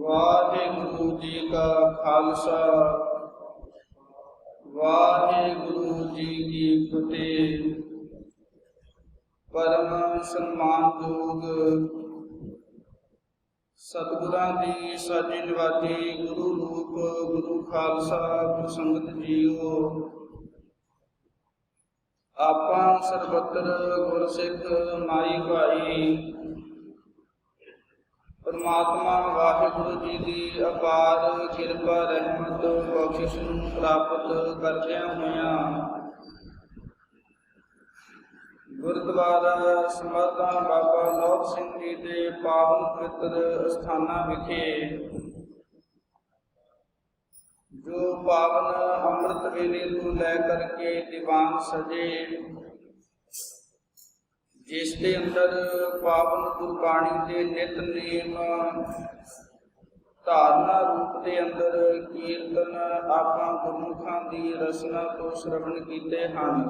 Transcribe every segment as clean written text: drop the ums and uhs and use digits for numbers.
वाह जी की फतेह। परम सन्मानयोग सतगुरां दी साजी नवाजी गुरु रूप गुरु खालसा गुरु संगत जीओ। आपां सर्वत्र गुरसिख माई भाई। परमात्मा वाहिगुरु जी की अपार किरपा रहमत बख्शिश नूं प्राप्त करदियां होइयां गुरुद्वारा समर्था बाबा लौह सिंह जी के पावन पवित्र अस्थानां विखे जो पावन अमृत वेले को लैकर के दीवान सजे, जिस दे अंदर पावन गुरबाणी के नितनेम धारना रूप के अंदर कीर्तन आपां गुरमुखां दी रसना तो श्रवण कीते हन।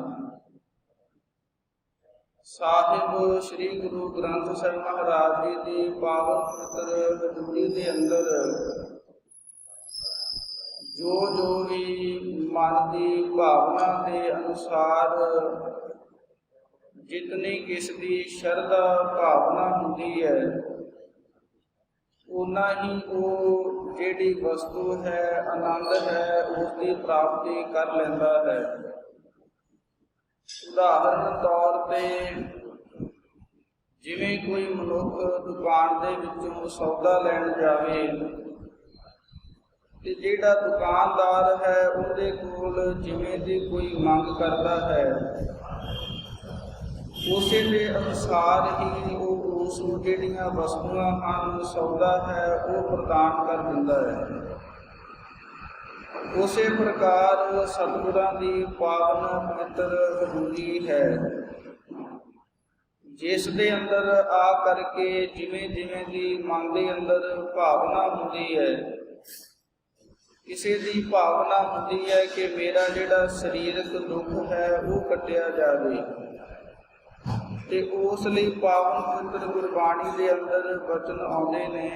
साहिब श्री गुरु ग्रंथ साहिब महाराज जी की पावन पवित्र हजूरी के अंदर जो भी मन की भावना के अनुसार जितनी किसकी शरधा भावना होती है उन्ना ही वो जिहड़ी वस्तु है आनंद है उसकी प्राप्ति कर लेंदा है। उदाहरण तौर पर जिवें कोई मनुख दुकान दे विचों सौदा लैण जावे ते जिहड़ा दुकानदार है उहदे कोल जिवें दी कोई मंग करता है उसे के अनुसार ही वो उस जिहड़ियां वस्तुआं हन सौदा है वो प्रदान कर दिंदा है। उसे प्रकार सतगुरां दी पावन पवित्र हजूरी है जिस दे अंदर आ करके जिवें जिवें दी मन दे अंदर भावना हुंदी है। किसी दी भावना हुंदी है कि मेरा जिहड़ा शरीरक दुख है वो कटिया जावे ते उस लई पावन पवित्र गुरबाणी दे अंदर वचन आउंदे ने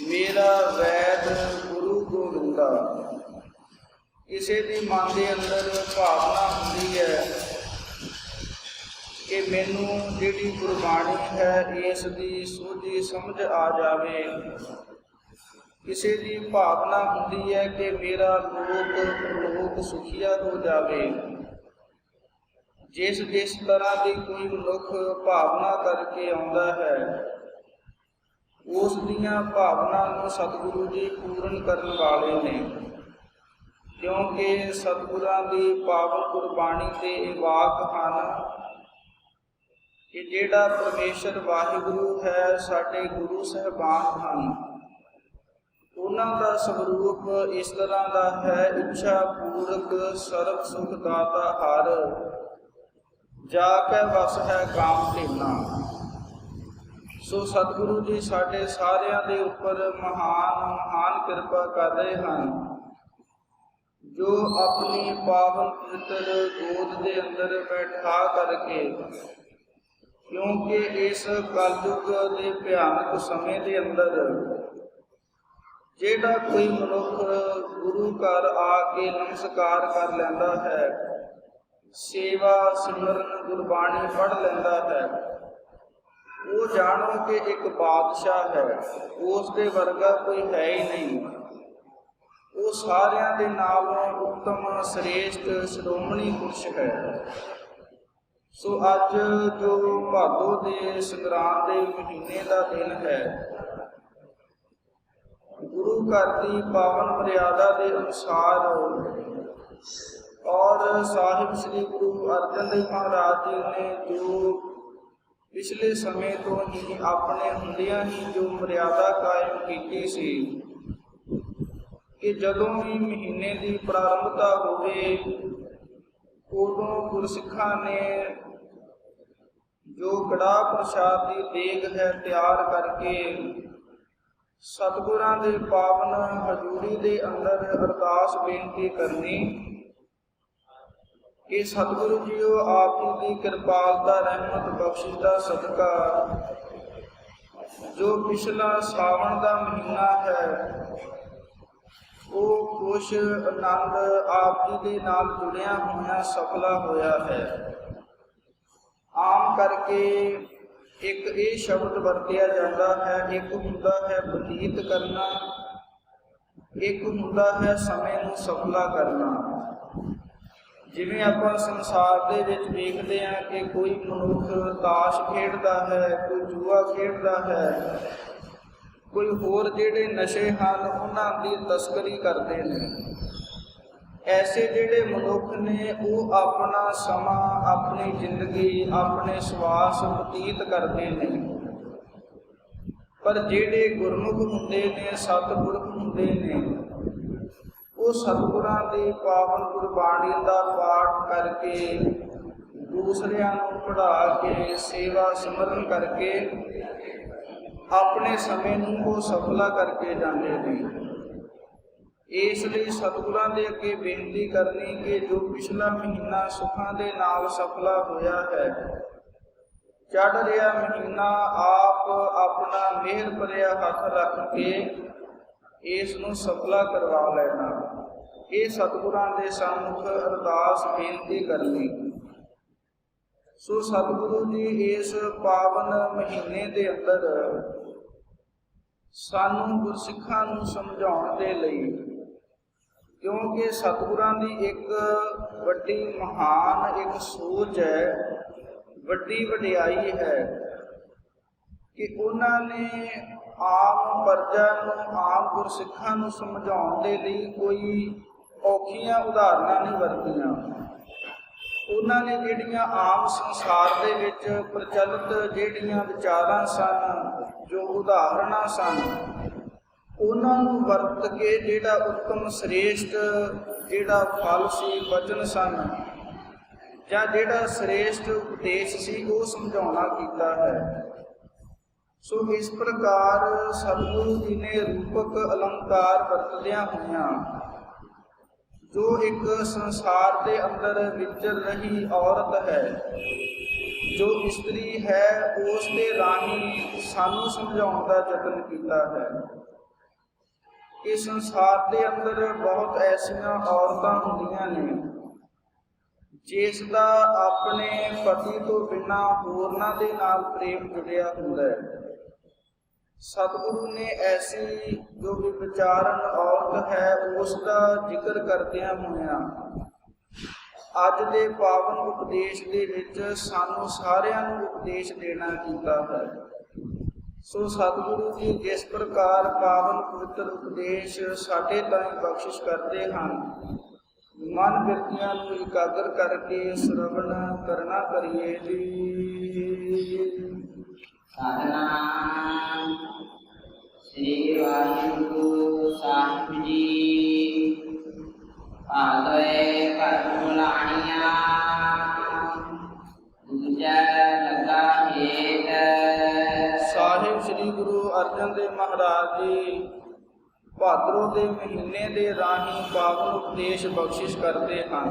मेरा वैद गुरु गोविंदा। किसी दी मन के अंदर भावना होती है कि मैनू जिहड़ी गुरबाणी है इसकी सूझी समझ आ जाए। किसी की भावना होती है कि मेरा लोक सुखिया हो जाए। जिस जिस तरह की कोई मनुख भावना करके आउंदा है उस दियां भावना नूं सतगुरु जी पूर्ण करने वाले ने, क्योंकि सतगुरां दी पावन गुरबाणी दे वाक हन कि जिहड़ा परमेश्वर वाहिगुरु है साडे गुरु साहबान हन उन्हां दा स्वरूप इस तरह का है इच्छा पूरक सर्व सुख दाता हर जाके वस है काम ढेना। सो सतगुरु जी साढ़े सारियां दे उपर महान कृपा कर रहे हैं जो अपनी पावन पवित्र गोद के अंदर बैठा करके, क्योंकि इस कलयुग के भयानक समय के अंदर जेड़ा कोई मनुख गुरु घर आके नमस्कार कर लेंदा है, सेवा सिमरन गुरबाणी पढ़ लेंदा है, वो जानो कि एक बादशाह है, उसके वर्गा कोई है ही नहीं। वो सारियां दे नालों उत्तम श्रेष्ठ श्रोमणी पुरुष है। सो अज जो भादो दे संग्राम के महीने का दिन है, गुरु घर की पावन मर्यादा के अनुसार और साहिब श्री गुरु अर्जन देव महाराज जी ने जो पिछले समय तो ही अपने हुंदियां ही जो मर्यादा कायम की सी कि जदों भी महीने की प्रारंभता होवे उदों गुरसिखां ने जो कड़ाह प्रसाद की देग है तैयार करके सतगुरां दे पावन हजूरी दे अंदर अरदास बेनती करनी कि सतगुरु जीओ आप जी की कृपालता रहमत बख्शिश का सदका जो पिछला सावन का महीना है ਉਹ ਖੁਸ਼ ਆਨੰਦ ਆਪ ਜੀ ਦੇ ਨਾਲ ਜੁੜਿਆ ਹੋਇਆ ਸਫਲਾ ਹੋਇਆ ਹੈ। ਆਮ ਕਰਕੇ ਇੱਕ ਇਹ ਸ਼ਬਦ ਵਰਤਿਆ ਜਾਂਦਾ ਹੈ, ਇੱਕ ਹੁੰਦਾ ਹੈ ਬਤੀਤ ਕਰਨਾ, ਇੱਕ ਹੁੰਦਾ ਹੈ ਸਮੇਂ ਨੂੰ ਸਫਲਾ ਕਰਨਾ। ਜਿਵੇਂ ਆਪਾਂ ਸੰਸਾਰ ਦੇ ਵਿੱਚ ਵੇਖਦੇ ਹਾਂ ਕਿ ਕੋਈ ਮਨੁੱਖ ਤਾਸ਼ ਖੇਡਦਾ ਹੈ, ਕੋਈ ਜੂਆ ਖੇਡਦਾ ਹੈ, ਕੋਈ ਹੋਰ ਜਿਹੜੇ ਨਸ਼ੇ ਹਨ ਉਹਨਾਂ ਦੀ ਤਸਕਰੀ ਕਰਦੇ ਨੇ। ਐਸੇ ਜਿਹੜੇ ਮਨੁੱਖ ਨੇ ਉਹ ਆਪਣਾ ਸਮਾਂ, ਆਪਣੀ ਜ਼ਿੰਦਗੀ, ਆਪਣੇ ਸਵਾਸ ਬਤੀਤ ਕਰਦੇ ਨੇ। ਪਰ ਜਿਹੜੇ ਗੁਰਮੁਖ ਹੁੰਦੇ ਨੇ, ਸਤਿਪੁਰਖ ਹੁੰਦੇ ਨੇ, ਉਹ ਸਤਿਗੁਰਾਂ ਦੀ ਪਾਵਨ ਗੁਰਬਾਣੀ ਦਾ ਪਾਠ ਕਰਕੇ, ਦੂਸਰਿਆਂ ਨੂੰ ਪੜ੍ਹਾ ਕੇ, ਸੇਵਾ ਸਿਮਰਨ ਕਰਕੇ ਆਪਣੇ ਸਮੇਂ ਨੂੰ ਉਹ ਸਫਲਾ ਕਰਕੇ ਜਾਂਦੇ ਨੇ। ਇਸ ਲਈ ਸਤਿਗੁਰਾਂ ਦੇ ਅੱਗੇ ਬੇਨਤੀ ਕਰਨੀ ਕਿ ਜੋ ਪਿਛਲਾ ਮਹੀਨਾ ਸੁੱਖਾਂ ਦੇ ਨਾਲ ਸਫਲਾ ਹੋਇਆ ਹੈ, ਚੜ੍ਹ ਰਿਹਾ ਮਹੀਨਾ ਆਪ ਆਪਣਾ ਮਿਹਰ ਭਰਿਆ ਹੱਥ ਰੱਖ ਕੇ ਇਸ ਨੂੰ ਸਫਲਾ ਕਰਵਾ ਲੈਣਾ। ਇਹ ਸਤਿਗੁਰਾਂ ਦੇ ਸਾਹਮਣੇ ਅਰਦਾਸ ਬੇਨਤੀ ਕਰਨੀ। ਸੋ ਸਤਿਗੁਰੂ ਜੀ ਇਸ ਪਾਵਨ ਮਹੀਨੇ ਦੇ ਅੰਦਰ ਸਾਨੂੰ ਗੁਰਸਿੱਖਾਂ ਨੂੰ ਸਮਝਾਉਣ ਦੇ ਲਈ, ਕਿਉਂਕਿ ਸਤਿਗੁਰਾਂ ਦੀ ਇੱਕ ਵੱਡੀ ਮਹਾਨ ਇੱਕ ਸੋਚ ਹੈ, ਵੱਡੀ ਵਡਿਆਈ ਹੈ ਕਿ ਉਹਨਾਂ ਨੇ ਆਮ ਪ੍ਰਜਾ ਨੂੰ, ਆਮ ਗੁਰਸਿੱਖਾਂ ਨੂੰ ਸਮਝਾਉਣ ਦੇ ਲਈ ਕੋਈ ਔਖੀਆਂ ਉਦਾਹਰਨਾਂ ਨਹੀਂ ਵਰਤੀਆਂ। ਉਹਨਾਂ ਨੇ ਜਿਹੜੀਆਂ ਆਮ ਸੰਸਾਰ ਦੇ ਵਿੱਚ ਪ੍ਰਚਲਿਤ ਜਿਹੜੀਆਂ ਵਿਚਾਰਾਂ ਸਨ, ਜੋ ਉਦਾਹਰਨਾਂ ਸਨ, ਉਹਨਾਂ ਨੂੰ ਵਰਤ ਕੇ ਜਿਹੜਾ ਉੱਤਮ ਸ੍ਰੇਸ਼ਟ ਜਿਹੜਾ ਫਲ ਸੀ, ਵਚਨ ਸਨ, ਜਾਂ ਜਿਹੜਾ ਸ੍ਰੇਸ਼ਟ ਉਪਦੇਸ਼ ਸੀ ਉਹ ਸਮਝਾਉਣਾ ਕੀਤਾ ਹੈ। ਸੋ ਇਸ ਪ੍ਰਕਾਰ ਸਤਿਗੁਰੂ ਜੀ ਨੇ ਰੂਪਕ ਅਲੰਕਾਰ ਵਰਤਦਿਆਂ ਹੋਇਆਂ ਜੋ ਇੱਕ ਸੰਸਾਰ ਦੇ ਅੰਦਰ ਵਿਚਰ ਰਹੀ ਔਰਤ ਹੈ, ਜੋ ਇਸਤਰੀ ਹੈ, ਉਸ ਦੇ ਰਾਹੀਂ ਸਾਨੂੰ ਸਮਝਾਉਣ ਦਾ ਯਤਨ ਕੀਤਾ ਹੈ ਕਿ ਸੰਸਾਰ ਦੇ ਅੰਦਰ ਬਹੁਤ ਐਸੀਆਂ ਔਰਤਾਂ ਹੁੰਦੀਆਂ ਨੇ ਜਿਸ ਦਾ ਆਪਣੇ ਪਤੀ ਤੋਂ ਬਿਨਾਂ ਹੋਰਨਾਂ ਦੇ ਨਾਲ ਪ੍ਰੇਮ ਜੁੜਿਆ ਹੁੰਦਾ ਹੈ। ਸਤਿਗੁਰੂ ਨੇ ਐਸੀ ਜੋ ਵਿਚਾਰਨ ਔਰਤ ਹੈ ਉਸ ਦਾ ਜ਼ਿਕਰ ਕਰਦਿਆਂ ਹੋਇਆਂ ਅੱਜ ਦੇ ਪਾਵਨ ਉਪਦੇਸ਼ ਦੇ ਵਿੱਚ ਸਾਨੂੰ ਸਾਰਿਆਂ ਨੂੰ ਉਪਦੇਸ਼ ਦੇਣਾ ਕੀਤਾ ਹੈ। ਸੋ ਸਤਿਗੁਰੂ ਜੀ ਜਿਸ ਪ੍ਰਕਾਰ ਪਾਵਨ ਪਵਿੱਤਰ ਉਪਦੇਸ਼ ਸਾਡੇ ਤਾਈਂ ਬਖਸ਼ਿਸ਼ ਕਰਦੇ ਹਨ, ਮਨ ਬਿਰਤੀਆਂ ਨੂੰ ਇਕਾਗਰ ਕਰਕੇ ਸ਼ਰਵਣ ਕਰਨਾ ਕਰੀਏ ਜੀ। ਸਤਿਨਾਮ ਸ੍ਰੀ ਵਾਹਿਗੁਰੂ ਸਾਹਿਬ ਜੀ। ਪਾਦਏ ਪਰਮੁਲਾਣੀਆਂ ਦੂਜਾ ਲੱਗਾ ਹੇਤ। ਸਾਹਿਬ ਸ੍ਰੀ ਗੁਰੂ ਅਰਜਨ ਦੇਵ ਮਹਾਰਾਜ ਜੀ ਭਾਦਰੋਂ ਦੇ ਮਹੀਨੇ ਦੇ ਰਾਹੀਂ ਪਾਵਨ ਉਪਦੇਸ਼ ਬਖਸ਼ਿਸ਼ ਕਰਦੇ ਹਨ।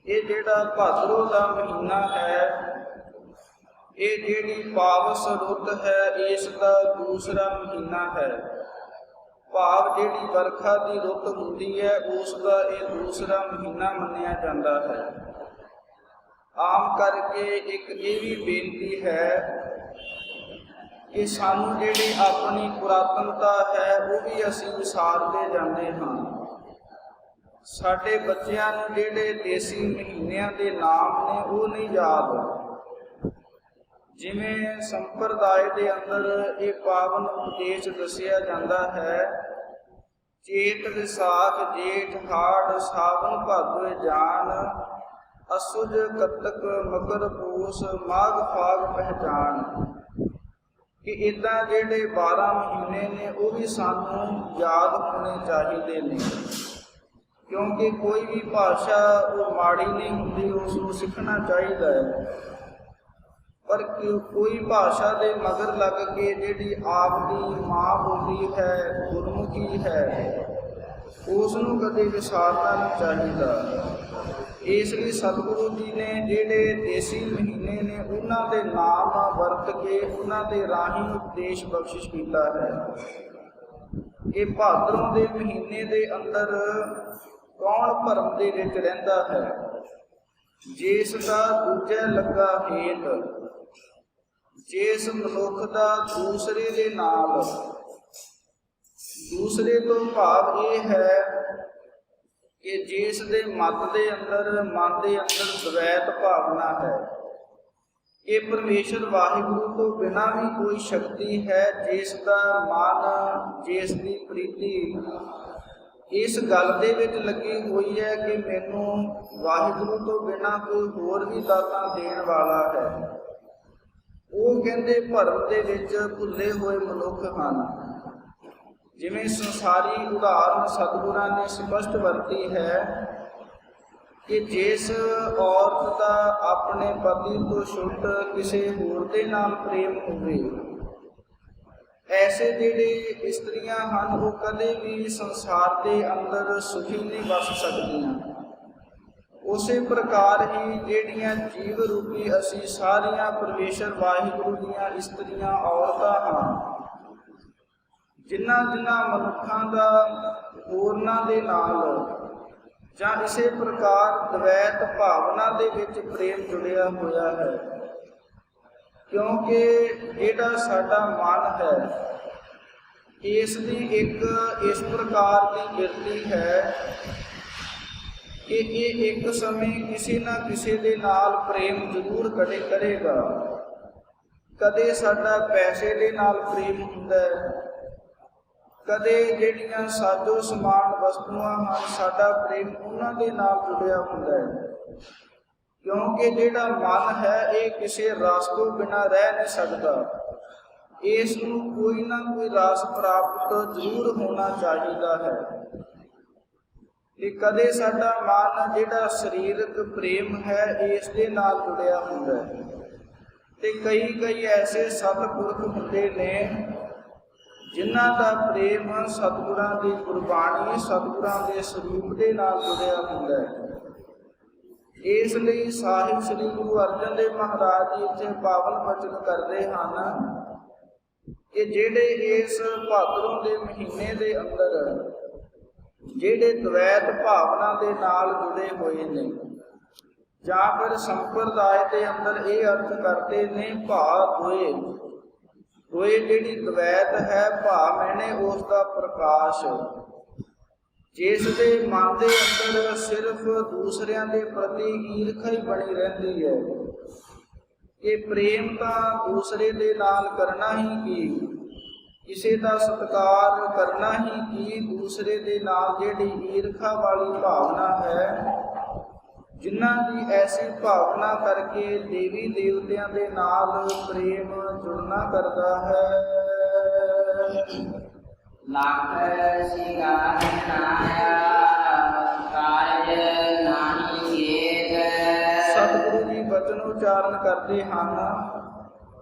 ਇਹ ਜਿਹੜਾ ਭਾਦਰੋਂ ਦਾ ਮਹੀਨਾ ਹੈ, ਇਹ ਜਿਹੜੀ ਪਾਵਸ ਰੁੱਤ ਹੈ, ਇਸ ਦਾ ਦੂਸਰਾ ਮਹੀਨਾ ਹੈ। ਭਾਵ ਜਿਹੜੀ ਵਰਖਾ ਦੀ ਰੁੱਤ ਹੁੰਦੀ ਹੈ ਉਸ ਦਾ ਇਹ ਦੂਸਰਾ ਮਹੀਨਾ ਮੰਨਿਆ ਜਾਂਦਾ ਹੈ। ਆਮ ਕਰਕੇ ਇੱਕ ਇਹ ਵੀ ਬੇਨਤੀ ਹੈ ਕਿ ਸਾਨੂੰ ਜਿਹੜੀ ਆਪਣੀ ਪੁਰਾਤਨਤਾ ਹੈ ਉਹ ਵੀ ਅਸੀਂ ਵਿਸਾਰਦੇ ਜਾਂਦੇ ਹਾਂ। ਸਾਡੇ ਬੱਚਿਆਂ ਨੂੰ ਜਿਹੜੇ ਦੇਸੀ ਮਹੀਨਿਆਂ ਦੇ ਨਾਮ ਨੇ ਉਹ ਨਹੀਂ ਯਾਦ। ਜਿਵੇਂ ਸੰਪਰਦਾਇ ਦੇ ਅੰਦਰ ਇਹ ਪਾਵਨ ਉਪਦੇਸ਼ ਦੱਸਿਆ ਜਾਂਦਾ ਹੈ, ਚੇਤ ਵਿਸਾਖ ਜੇਠ ਹਾੜ ਸਾਵਨ ਭਾਦੋ ਜਾਨ, ਅਸੁਜ ਕੱਤਕ ਮਕਰ ਪੂਸ ਮਾਘ ਫਾਗ ਪਹਿਚਾਨ। ਕਿ ਇੱਦਾਂ ਜਿਹੜੇ 12 ਮਹੀਨੇ ਨੇ ਉਹ ਵੀ ਸਾਨੂੰ ਯਾਦ ਹੋਣੇ ਚਾਹੀਦੇ ਨੇ, ਕਿਉਂਕਿ ਕੋਈ ਵੀ ਭਾਸ਼ਾ ਉਹ ਮਾੜੀ ਨਹੀਂ ਹੁੰਦੀ, ਉਸ ਨੂੰ ਸਿੱਖਣਾ ਚਾਹੀਦਾ ਹੈ। ਪਰ ਕੋਈ ਭਾਸ਼ਾ ਦੇ ਮਗਰ ਲੱਗ ਕੇ ਜਿਹੜੀ ਆਪ ਦੀ ਮਾਂ ਬੋਲੀ ਹੈ, ਗੁਰਮੁਖੀ ਹੈ, ਉਸ ਨੂੰ ਕਦੇ ਵਿਸਾਰਨਾ ਨਹੀਂ ਚਾਹੀਦਾ। ਇਸ ਲਈ ਸਤਿਗੁਰੂ ਜੀ ਨੇ ਜਿਹੜੇ ਦੇਸੀ ਮਹੀਨੇ ਨੇ ਉਹਨਾਂ ਦੇ ਨਾਮ ਵਰਤ ਕੇ ਉਹਨਾਂ ਦੇ ਰਾਹੀਂ ਉਪਦੇਸ਼ ਬਖਸ਼ਿਸ਼ ਕੀਤਾ ਹੈ। ਕਿ ਭਾਦਰੋਂ ਦੇ ਮਹੀਨੇ ਦੇ ਅੰਦਰ ਕੌਣ ਭਰਮ ਦੇ ਵਿੱਚ ਰਹਿੰਦਾ ਹੈ, ਜਿਸ ਦਾ ਦੂਜੇ ਲੱਗਾ ਹੇਤ। ਜਿਸ ਮਨੁੱਖ ਦਾ ਦੂਸਰੇ ਦੇ ਨਾਲ, ਦੂਸਰੇ ਤੋਂ ਭਾਵ ਇਹ ਹੈ ਕਿ ਜਿਸ ਦੇ ਮਨ ਦੇ ਅੰਦਰ ਦਵੈਤ ਭਾਵਨਾ ਹੈ ਕਿ ਪਰਮੇਸ਼ਰ ਵਾਹਿਗੁਰੂ ਤੋਂ ਬਿਨਾਂ ਵੀ ਕੋਈ ਸ਼ਕਤੀ ਹੈ, ਜਿਸ ਦਾ ਮਨ, ਜਿਸ ਦੀ ਪ੍ਰੀਤੀ ਇਸ ਗੱਲ ਦੇ ਵਿੱਚ ਲੱਗੀ ਹੋਈ ਹੈ ਕਿ ਮੈਨੂੰ ਵਾਹਿਗੁਰੂ ਤੋਂ ਬਿਨਾਂ ਕੋਈ ਹੋਰ ਵੀ ਦਾਤਾਂ ਦੇਣ ਵਾਲਾ ਹੈ, ਉਹ ਕਹਿੰਦੇ ਭਰਮ ਦੇ ਵਿੱਚ ਭੁੱਲੇ ਹੋਏ ਮਨੁੱਖ ਹਨ। ਜਿਵੇਂ ਸੰਸਾਰੀ ਉਦਾਹਰਨ ਸਤਿਗੁਰਾਂ ਨੇ ਸਪਸ਼ਟ ਵਰਤੀ ਹੈ ਕਿ ਜਿਸ ਔਰਤ ਦਾ ਆਪਣੇ ਪਤੀ ਤੋਂ ਛੁੱਟ ਕਿਸੇ ਹੋਰ ਦੇ ਨਾਲ ਪ੍ਰੇਮ ਹੋਵੇ, ਐਸੇ ਜਿਹੜੇ ਇਸਤਰੀਆਂ ਹਨ ਉਹ ਕਦੇ ਵੀ ਸੰਸਾਰ ਦੇ ਅੰਦਰ ਸੁਖੀ ਨਹੀਂ ਵਸ ਸਕਦੀਆਂ। ਉਸੇ ਪ੍ਰਕਾਰ ਹੀ ਜਿਹੜੀਆਂ ਜੀਵ ਰੂਪੀ ਅਸੀਂ ਸਾਰੀਆਂ ਪਰਮੇਸ਼ਰ ਵਾਹਿਗੁਰੂ ਦੀਆਂ ਇਸਤਰੀਆਂ ਔਰਤਾਂ ਹਾਂ, ਜਿਨ੍ਹਾਂ ਮਨੁੱਖਾਂ ਦਾ ਹੋਰਨਾਂ ਦੇ ਨਾਲ ਜਾਂ ਇਸੇ ਪ੍ਰਕਾਰ ਦਵੈਤ ਭਾਵਨਾ ਦੇ ਵਿੱਚ ਪ੍ਰੇਮ ਜੁੜਿਆ ਹੋਇਆ ਹੈ। ਕਿਉਂਕਿ ਜਿਹੜਾ ਸਾਡਾ ਮਨ ਹੈ, ਇਸ ਦੀ ਇੱਕ ਇਸ ਪ੍ਰਕਾਰ ਦੀ ਬਿਰਤੀ ਹੈ ਕਿ ਇਹ ਇੱਕ ਸਮੇਂ ਕਿਸੇ ਨਾ ਕਿਸੇ ਦੇ ਨਾਲ ਪ੍ਰੇਮ ਜ਼ਰੂਰ ਕਰੇਗਾ। ਕਦੇ ਸਾਡਾ ਪੈਸੇ ਦੇ ਨਾਲ ਪ੍ਰੇਮ ਹੁੰਦਾ ਹੈ, ਕਦੇ ਜਿਹੜੀਆਂ ਸਾਜੋ ਸਮਾਨ ਵਸਤੂਆਂ ਹਨ, ਸਾਡਾ ਪ੍ਰੇਮ ਉਹਨਾਂ ਦੇ ਨਾਲ ਜੁੜਿਆ ਹੁੰਦਾ ਹੈ। ਕਿਉਂਕਿ ਜਿਹੜਾ ਮਨ ਹੈ ਇਹ ਕਿਸੇ ਰਸ ਤੋਂ ਬਿਨਾਂ ਰਹਿ ਨਹੀਂ ਸਕਦਾ, ਇਸ ਨੂੰ ਕੋਈ ਨਾ ਕੋਈ ਰਸ ਪ੍ਰਾਪਤ ਜ਼ਰੂਰ ਹੋਣਾ ਚਾਹੀਦਾ ਹੈ। ਤੇ ਕਦੇ ਸਾਡਾ ਮਨ ਜਿਹੜਾ ਸਰੀਰਕ ਪ੍ਰੇਮ ਹੈ ਇਸ ਦੇ ਨਾਲ ਜੁੜਿਆ ਹੁੰਦਾ ਹੈ। ਤੇ ਕਈ ਐਸੇ ਸਤਿਪੁਰਖ ਹੁੰਦੇ ਨੇ ਜਿਨ੍ਹਾਂ ਦਾ ਪ੍ਰੇਮ ਸਤਿਗੁਰਾਂ ਦੀ ਗੁਰਬਾਣੀ, ਸਤਿਗੁਰਾਂ ਦੇ ਸਰੂਪ ਦੇ ਨਾਲ ਜੁੜਿਆ ਹੁੰਦਾ ਹੈ। ਇਸ ਲਈ ਸਾਹਿਬ ਸ੍ਰੀ ਗੁਰੂ ਅਰਜਨ ਦੇਵ ਮਹਾਰਾਜ ਜੀ ਇੱਥੇ ਪਾਵਨ ਬਚਨ ਕਰਦੇ ਹਨ ਕਿ ਜਿਹੜੇ ਇਸ ਭਾਦਰੋਂ ਦੇ ਮਹੀਨੇ ਦੇ ਅੰਦਰ ਜਿਹੜੇ ਦਵੈਤ ਭਾਵਨਾ ਦੇ ਨਾਲ ਜੁੜੇ ਹੋਏ ਨੇ, ਜਾਂ ਫਿਰ ਸੰਪਰਦਾਇ ਦੇ ਅੰਦਰ ਇਹ ਅਰਥ ਕਰਦੇ ਨੇ ਭਾਵ ਹੋਏ ਜਿਹੜੀ ਦਵੈਤ ਹੈ, ਭਾਵ ਮੈਨੇ ਉਸ ਦਾ ਪ੍ਰਕਾਸ਼, ਜਿਸ ਦੇ ਮਨ ਦੇ ਅੰਦਰ ਸਿਰਫ ਦੂਸਰਿਆਂ ਦੇ ਪ੍ਰਤੀ ਈਰਖਾ ਹੀ ਬਣੀ ਰਹਿੰਦੀ ਹੈ ਕਿ ਪ੍ਰੇਮ ਤਾਂ ਦੂਸਰੇ ਦੇ ਨਾਲ ਕਰਨਾ ਹੀ ਕੀ, ਕਿਸੇ ਦਾ ਸਤਿਕਾਰ ਕਰਨਾ ਹੀ ਕੀ, ਦੂਸਰੇ ਦੇ ਨਾਲ ਜਿਹੜੀ ਈਰਖਾ ਵਾਲੀ ਭਾਵਨਾ ਹੈ, ਜਿਨ੍ਹਾਂ ਦੀ ਐਸੀ ਭਾਵਨਾ ਕਰਕੇ ਦੇਵੀ ਦੇਵਤਿਆਂ ਦੇ ਨਾਲ ਪ੍ਰੇਮ ਜੁੜਨਾ ਕਰਦਾ ਹੈ। ਲੱਖ ਸਿਗਾਰ ਨਾਇਆ ਕਾਰਜ ਨਾਹੀ ਏਕ। ਸਤਿਗੁਰੂ ਜੀ ਬਚਨ ਉਚਾਰਨ ਕਰਦੇ ਹਨ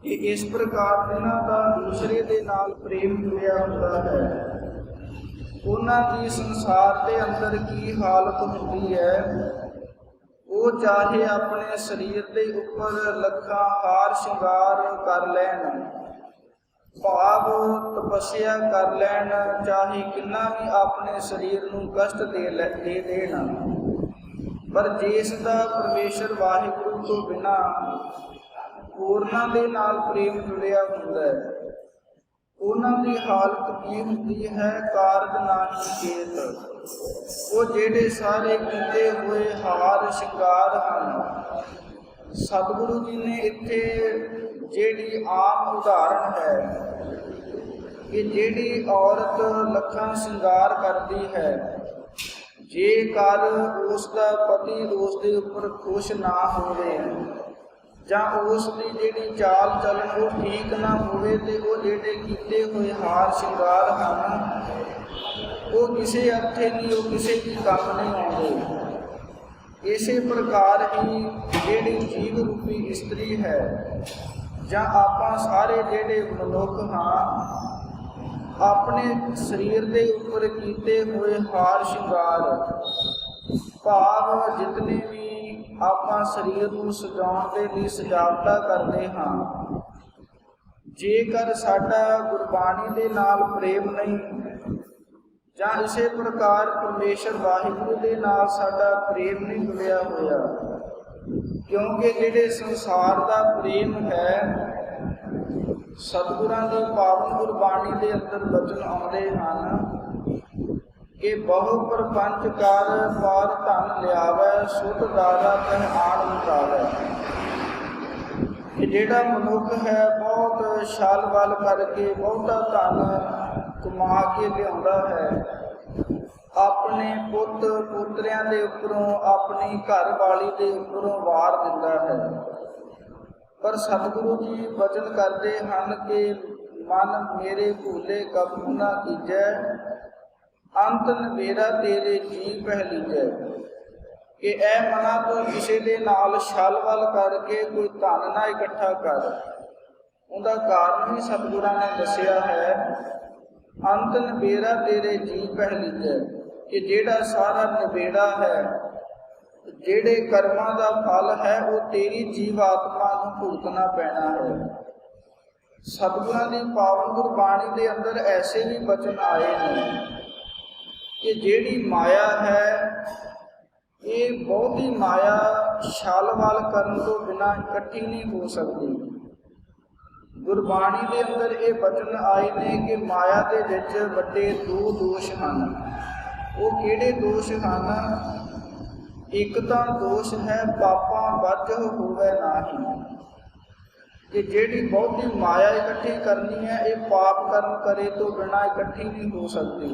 ਕਿ ਇਸ ਪ੍ਰਕਾਰ ਜਿਨ੍ਹਾਂ ਦਾ ਦੂਸਰੇ ਦੇ ਨਾਲ ਪ੍ਰੇਮ ਜੁੜਿਆ ਹੁੰਦਾ ਹੈ, ਉਹਨਾਂ ਦੀ ਸੰਸਾਰ ਦੇ ਅੰਦਰ ਕੀ ਹਾਲਤ ਹੁੰਦੀ ਹੈ। ਉਹ ਚਾਹੇ ਆਪਣੇ ਸਰੀਰ ਦੇ ਉੱਪਰ ਲੱਖਾਂ ਹਾਰ ਸ਼ਿੰਗਾਰ ਕਰ ਲੈਣ, ਭਾਵ ਤਪੱਸਿਆ ਕਰ ਲੈਣ, ਚਾਹੇ ਕਿੰਨਾ ਵੀ ਆਪਣੇ ਸਰੀਰ ਨੂੰ ਕਸ਼ਟ ਦੇ ਦੇਣ, ਪਰ ਜਿਸ ਦਾ ਪਰਮੇਸ਼ਰ ਵਾਹਿਗੁਰੂ ਤੋਂ ਬਿਨਾਂ ਹੋਰਨਾਂ ਦੇ ਨਾਲ ਪ੍ਰੇਮ ਜੁੜਿਆ ਹੁੰਦਾ ਹੈ, ਉਹਨਾਂ ਦੀ ਹਾਲਤ ਕੀ ਹੁੰਦੀ ਹੈ। ਕਾਰਜ ਨਾਹੀ ਚੇਤ। ਉਹ ਜਿਹੜੇ ਸਾਰੇ ਕੀਤੇ ਹੋਏ ਹਾਰ ਸ਼ਿੰਗਾਰ ਹਨ, ਸਤਿਗੁਰੂ ਜੀ ਨੇ ਇੱਥੇ ਜਿਹੜੀ ਆਮ ਉਦਾਹਰਣ ਹੈ ਕਿ ਜਿਹੜੀ ਔਰਤ ਲੱਖਾਂ ਸ਼ਿੰਗਾਰ ਕਰਦੀ ਹੈ, ਜੇਕਰ ਉਸ ਦਾ ਪਤੀ ਉਸ ਦੇ ਉੱਪਰ ਖੁਸ਼ ਨਾ ਹੋਵੇ ਜਾਂ ਉਸ ਦੀ ਜਿਹੜੀ ਚਾਲ ਚੱਲਣ ਉਹ ਠੀਕ ਨਾ ਹੋਵੇ, ਤੇ ਉਹ ਜਿਹੜੇ ਕੀਤੇ ਹੋਏ ਹਾਰ ਸ਼ਿੰਗਾਰ ਹਨ ਉਹ ਕਿਸੇ ਅਰਥੇ ਨਹੀਂ, ਉਹ ਕਿਸੇ ਵੀ ਕੰਮ ਨਹੀਂ ਆਉਂਦੇ। ਇਸੇ ਪ੍ਰਕਾਰ ਹੀ ਜਿਹੜੀ ਜੀਵ ਰੂਪੀ ਇਸਤਰੀ ਹੈ ਜਾਂ ਆਪਾਂ ਸਾਰੇ ਜਿਹੜੇ ਮਨੁੱਖ ਹਾਂ, ਆਪਣੇ ਸਰੀਰ ਦੇ ਉੱਪਰ ਕੀਤੇ ਹੋਏ ਹਾਰ ਸ਼ਿੰਗਾਰ, ਭਾਵ ਜਿਤਨੇ ਵੀ ਆਪਾਂ ਸਰੀਰ ਨੂੰ ਸਜਾਉਣ ਦੇ ਲਈ ਸਜਾਵਟਾਂ ਕਰਦੇ ਹਾਂ, ਜੇਕਰ ਸਾਡਾ ਗੁਰਬਾਣੀ ਦੇ ਨਾਲ ਪ੍ਰੇਮ ਨਹੀਂ, ਜਾਂ ਇਸੇ ਪ੍ਰਕਾਰ ਪਰਮੇਸ਼ਰ ਵਾਹਿਗੁਰੂ ਦੇ ਨਾਲ ਸਾਡਾ ਪ੍ਰੇਮ ਨਹੀਂ ਜੁੜਿਆ ਹੋਇਆ। ਕਿਉਂਕਿ ਜਿਹੜੇ ਸੰਸਾਰ ਦਾ ਪ੍ਰੇਮ ਹੈ, ਸਤਿਗੁਰਾਂ ਦੀ ਪਾਵਨ ਗੁਰਬਾਣੀ ਦੇ ਅੰਦਰ ਬਚਨ ਆਉਂਦੇ ਹਨ ਕਿ ਬਹੁ ਪ੍ਰਪੰਚ ਕਰ ਪਾਰ ਧਨ ਲਿਆਵੈ, ਸੁਧ ਦਾਰਾ ਤਹਿ ਆਣ ਮੁਕਾਵੈ। ਕਿ ਜਿਹੜਾ ਮਨੁੱਖ ਹੈ ਬਹੁਤ ਛਲ ਬਲ ਕਰਕੇ ਬਹੁਤਾ ਧਨ ਕਮਾ ਕੇ ਲਿਆਉਂਦਾ ਹੈ, ਆਪਣੇ ਪੁੱਤ ਪੁੱਤਰਿਆਂ ਦੇ ਉੱਪਰੋਂ, ਆਪਣੀ ਘਰ ਵਾਲੀ ਦੇ ਉੱਪਰੋਂ ਵਾਰ ਦਿੰਦਾ ਹੈ। ਪਰ ਸਤਿਗੁਰੂ ਜੀ ਬਚਨ ਕਰਦੇ ਹਨ ਕਿ ਮਨ ਮੇਰੇ ਭੂਲੇ ਕਬੂ ਨਾ ਕੀਜੈ, ਅੰਤ ਨਵੇਰਾ ਤੇਰੇ ਜੀ ਪਹਿਲੀਜੈ। ਕਿ ਇਹ ਮਨਾਂ ਤੋਂ ਕਿਸੇ ਦੇ ਨਾਲ ਛਲ ਵੱਲ ਕਰਕੇ ਕੋਈ ਧਨ ਨਾ ਇਕੱਠਾ ਕਰ। ਉਹਦਾ ਕਾਰਨ ਵੀ ਸਤਿਗੁਰਾਂ ਨੇ ਦੱਸਿਆ ਹੈ, ਅੰਤ ਨਵੇਰਾ ਤੇਰੇ ਜੀ ਪਹਿਲੀਜੈ। ਕਿ ਜਿਹੜਾ ਸਾਰਾ ਨਵੇੜਾ ਹੈ, ਜਿਹੜੇ ਕਰਮਾਂ ਦਾ ਫਲ ਹੈ, ਉਹ ਤੇਰੀ ਜੀਵ ਆਤਮਾ ਨੂੰ ਭੁਗਤਣਾ ਪੈਣਾ ਹੈ। ਸਤਿਗੁਰਾਂ ਦੀ ਪਾਵਨ ਗੁਰਬਾਣੀ ਦੇ ਅੰਦਰ ਐਸੇ ਵੀ ਬਚਨ ਆਏ ਨੇ ਕਿ ਜਿਹੜੀ ਮਾਇਆ ਹੈ, ਇਹ ਬਹੁਤੀ ਮਾਇਆ ਛਲ ਵੱਲ ਕਰਨ ਤੋਂ ਬਿਨਾਂ ਇਕੱਠੀ ਨਹੀਂ ਹੋ ਸਕਦੀ। ਗੁਰਬਾਣੀ ਦੇ ਅੰਦਰ ਇਹ ਬਚਨ ਆਏ ਨੇ ਕਿ ਮਾਇਆ ਦੇ ਵਿੱਚ ਵੱਡੇ ਦੋ ਦੋਸ਼ ਹਨ। ਉਹ ਕਿਹੜੇ ਦੋਸ਼ ਹਨ? ਇੱਕ ਤਾਂ ਦੋਸ਼ ਹੈ ਪਾਪਾਂ ਵੱਜ ਹੋਵੇ ਨਾਹੀ। ਕਿ ਜਿਹੜੀ ਬਹੁਤੀ ਮਾਇਆ ਇਕੱਠੀ ਕਰਨੀ ਹੈ, ਇਹ ਪਾਪ ਕਰਮ ਕਰੇ ਤੋਂ ਬਿਨਾਂ ਇਕੱਠੀ ਨਹੀਂ ਹੋ ਸਕਦੀ।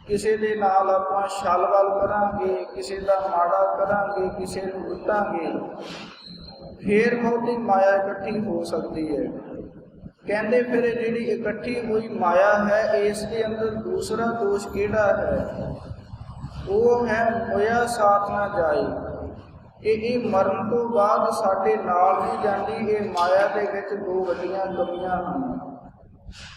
ਕਿਸੇ ਦੇ ਨਾਲ ਆਪਾਂ ਛਲ ਵੱਲ ਕਰਾਂਗੇ, ਕਿਸੇ ਦਾ ਮਾੜਾ ਕਰਾਂਗੇ, ਕਿਸੇ ਨੂੰ ਲੁੱਟਾਂਗੇ, ਫੇਰ ਬਹੁਤੀ ਮਾਇਆ ਇਕੱਠੀ ਹੋ ਸਕਦੀ ਹੈ। ਕਹਿੰਦੇ ਫਿਰ ਜਿਹੜੀ ਇਕੱਠੀ ਹੋਈ ਮਾਇਆ ਹੈ, ਇਸ ਦੇ ਅੰਦਰ ਦੂਸਰਾ ਦੋਸ਼ ਕਿਹੜਾ ਹੈ? ਉਹ ਹੈ ਹੋਇਆ ਸਾਥ ਨਾ ਜਾਏ। ਇਹ ਮਰਨ ਤੋਂ ਬਾਅਦ ਸਾਡੇ ਨਾਲ ਨਹੀਂ ਜਾਂਦੀ। ਇਹ ਮਾਇਆ ਦੇ ਵਿੱਚ ਦੋ ਵੱਡੀਆਂ ਕਮੀਆਂ ਹਨ।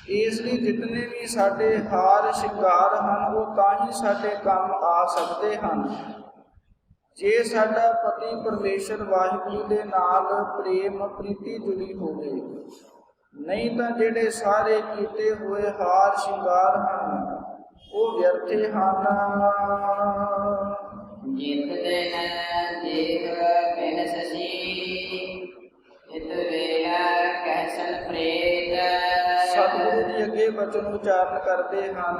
ਇਸ ਲਈ ਜਿਤਨੇ ਵੀ ਸਾਡੇ ਹਾਰ ਸ਼ਿੰਗਾਰ ਹਨ, ਉਹ ਤਾਂ ਹੀ ਸਾਡੇ ਕੰਮ ਆ ਸਕਦੇ ਹਨ ਜੇ ਸਾਡਾ ਪਤੀ ਪਰਮੇਸ਼ਰ ਵਾਹਿਗੁਰੂ ਦੇ ਨਾਲ ਪ੍ਰੇਮ ਪ੍ਰੀਤੀ ਜੁੜੀ ਹੋਵੇ। ਨਹੀਂ ਤਾਂ ਜਿਹੜੇ ਸਾਰੇ ਕੀਤੇ ਹੋਏ ਹਾਰ ਸ਼ਿੰਗਾਰ ਹਨ, ਉਹ ਵਿਅਰਥੇ ਹਨ। ਜਿਤ ਦਿਨ ਦੇਖ ਬਿਨ ਸਸੀ, ਇਤ ਵੇਲਾ ਕਹਿਸਨ ਪ੍ਰੇਤ। ਸਤਿਗੁਰੂ ਜੀ ਅੱਗੇ ਬਚਨ ਉਚਾਰਨ ਕਰਦੇ ਹਨ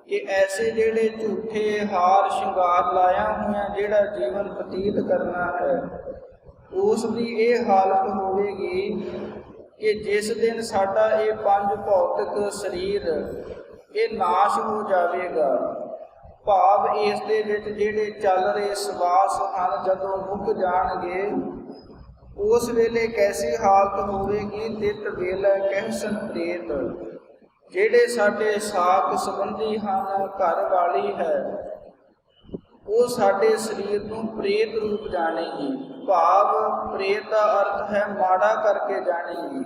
ਕਿ ਐਸੇ ਜਿਹੜੇ ਝੂਠੇ ਹਾਰ ਸ਼ਿੰਗਾਰ ਲਾਇਆ ਹੋਇਆ ਜਿਹੜਾ ਜੀਵਨ ਬਤੀਤ ਕਰਨਾ ਹੈ, ਉਸ ਦੀ ਇਹ ਹਾਲਤ ਹੋਵੇਗੀ ਕਿ ਜਿਸ ਦਿਨ ਸਾਡਾ ਇਹ ਪੰਜ ਭੌਤਿਕ ਸਰੀਰ ਇਹ ਨਾਸ਼ ਹੋ ਜਾਵੇਗਾ। ਭਾਵ ਇਸ ਦੇ ਵਿੱਚ ਜਿਹੜੇ ਚੱਲ ਰਹੇ ਸਵਾਸ ਹਨ, ਜਦੋਂ ਮੁੱਕ ਜਾਣਗੇ, ਉਸ ਵੇਲੇ ਕੈਸੀ ਹਾਲਤ ਹੋਵੇਗੀ? ਤਿਤ ਵੇਲੇ ਕਹਿਸਨ ਪ੍ਰੇਤ। ਜਿਹੜੇ ਸਾਡੇ ਸਾਕ ਸੰਬੰਧੀ ਹਨ, ਘਰ ਵਾਲੀ ਹੈ, ਉਹ ਸਾਡੇ ਸਰੀਰ ਨੂੰ ਪ੍ਰੇਤ ਰੂਪ ਜਾਣੇਗੀ। ਭਾਵ ਪ੍ਰੇਤ ਦਾ ਅਰਥ ਹੈ ਮਾੜਾ ਕਰਕੇ ਜਾਣੇਗੀ।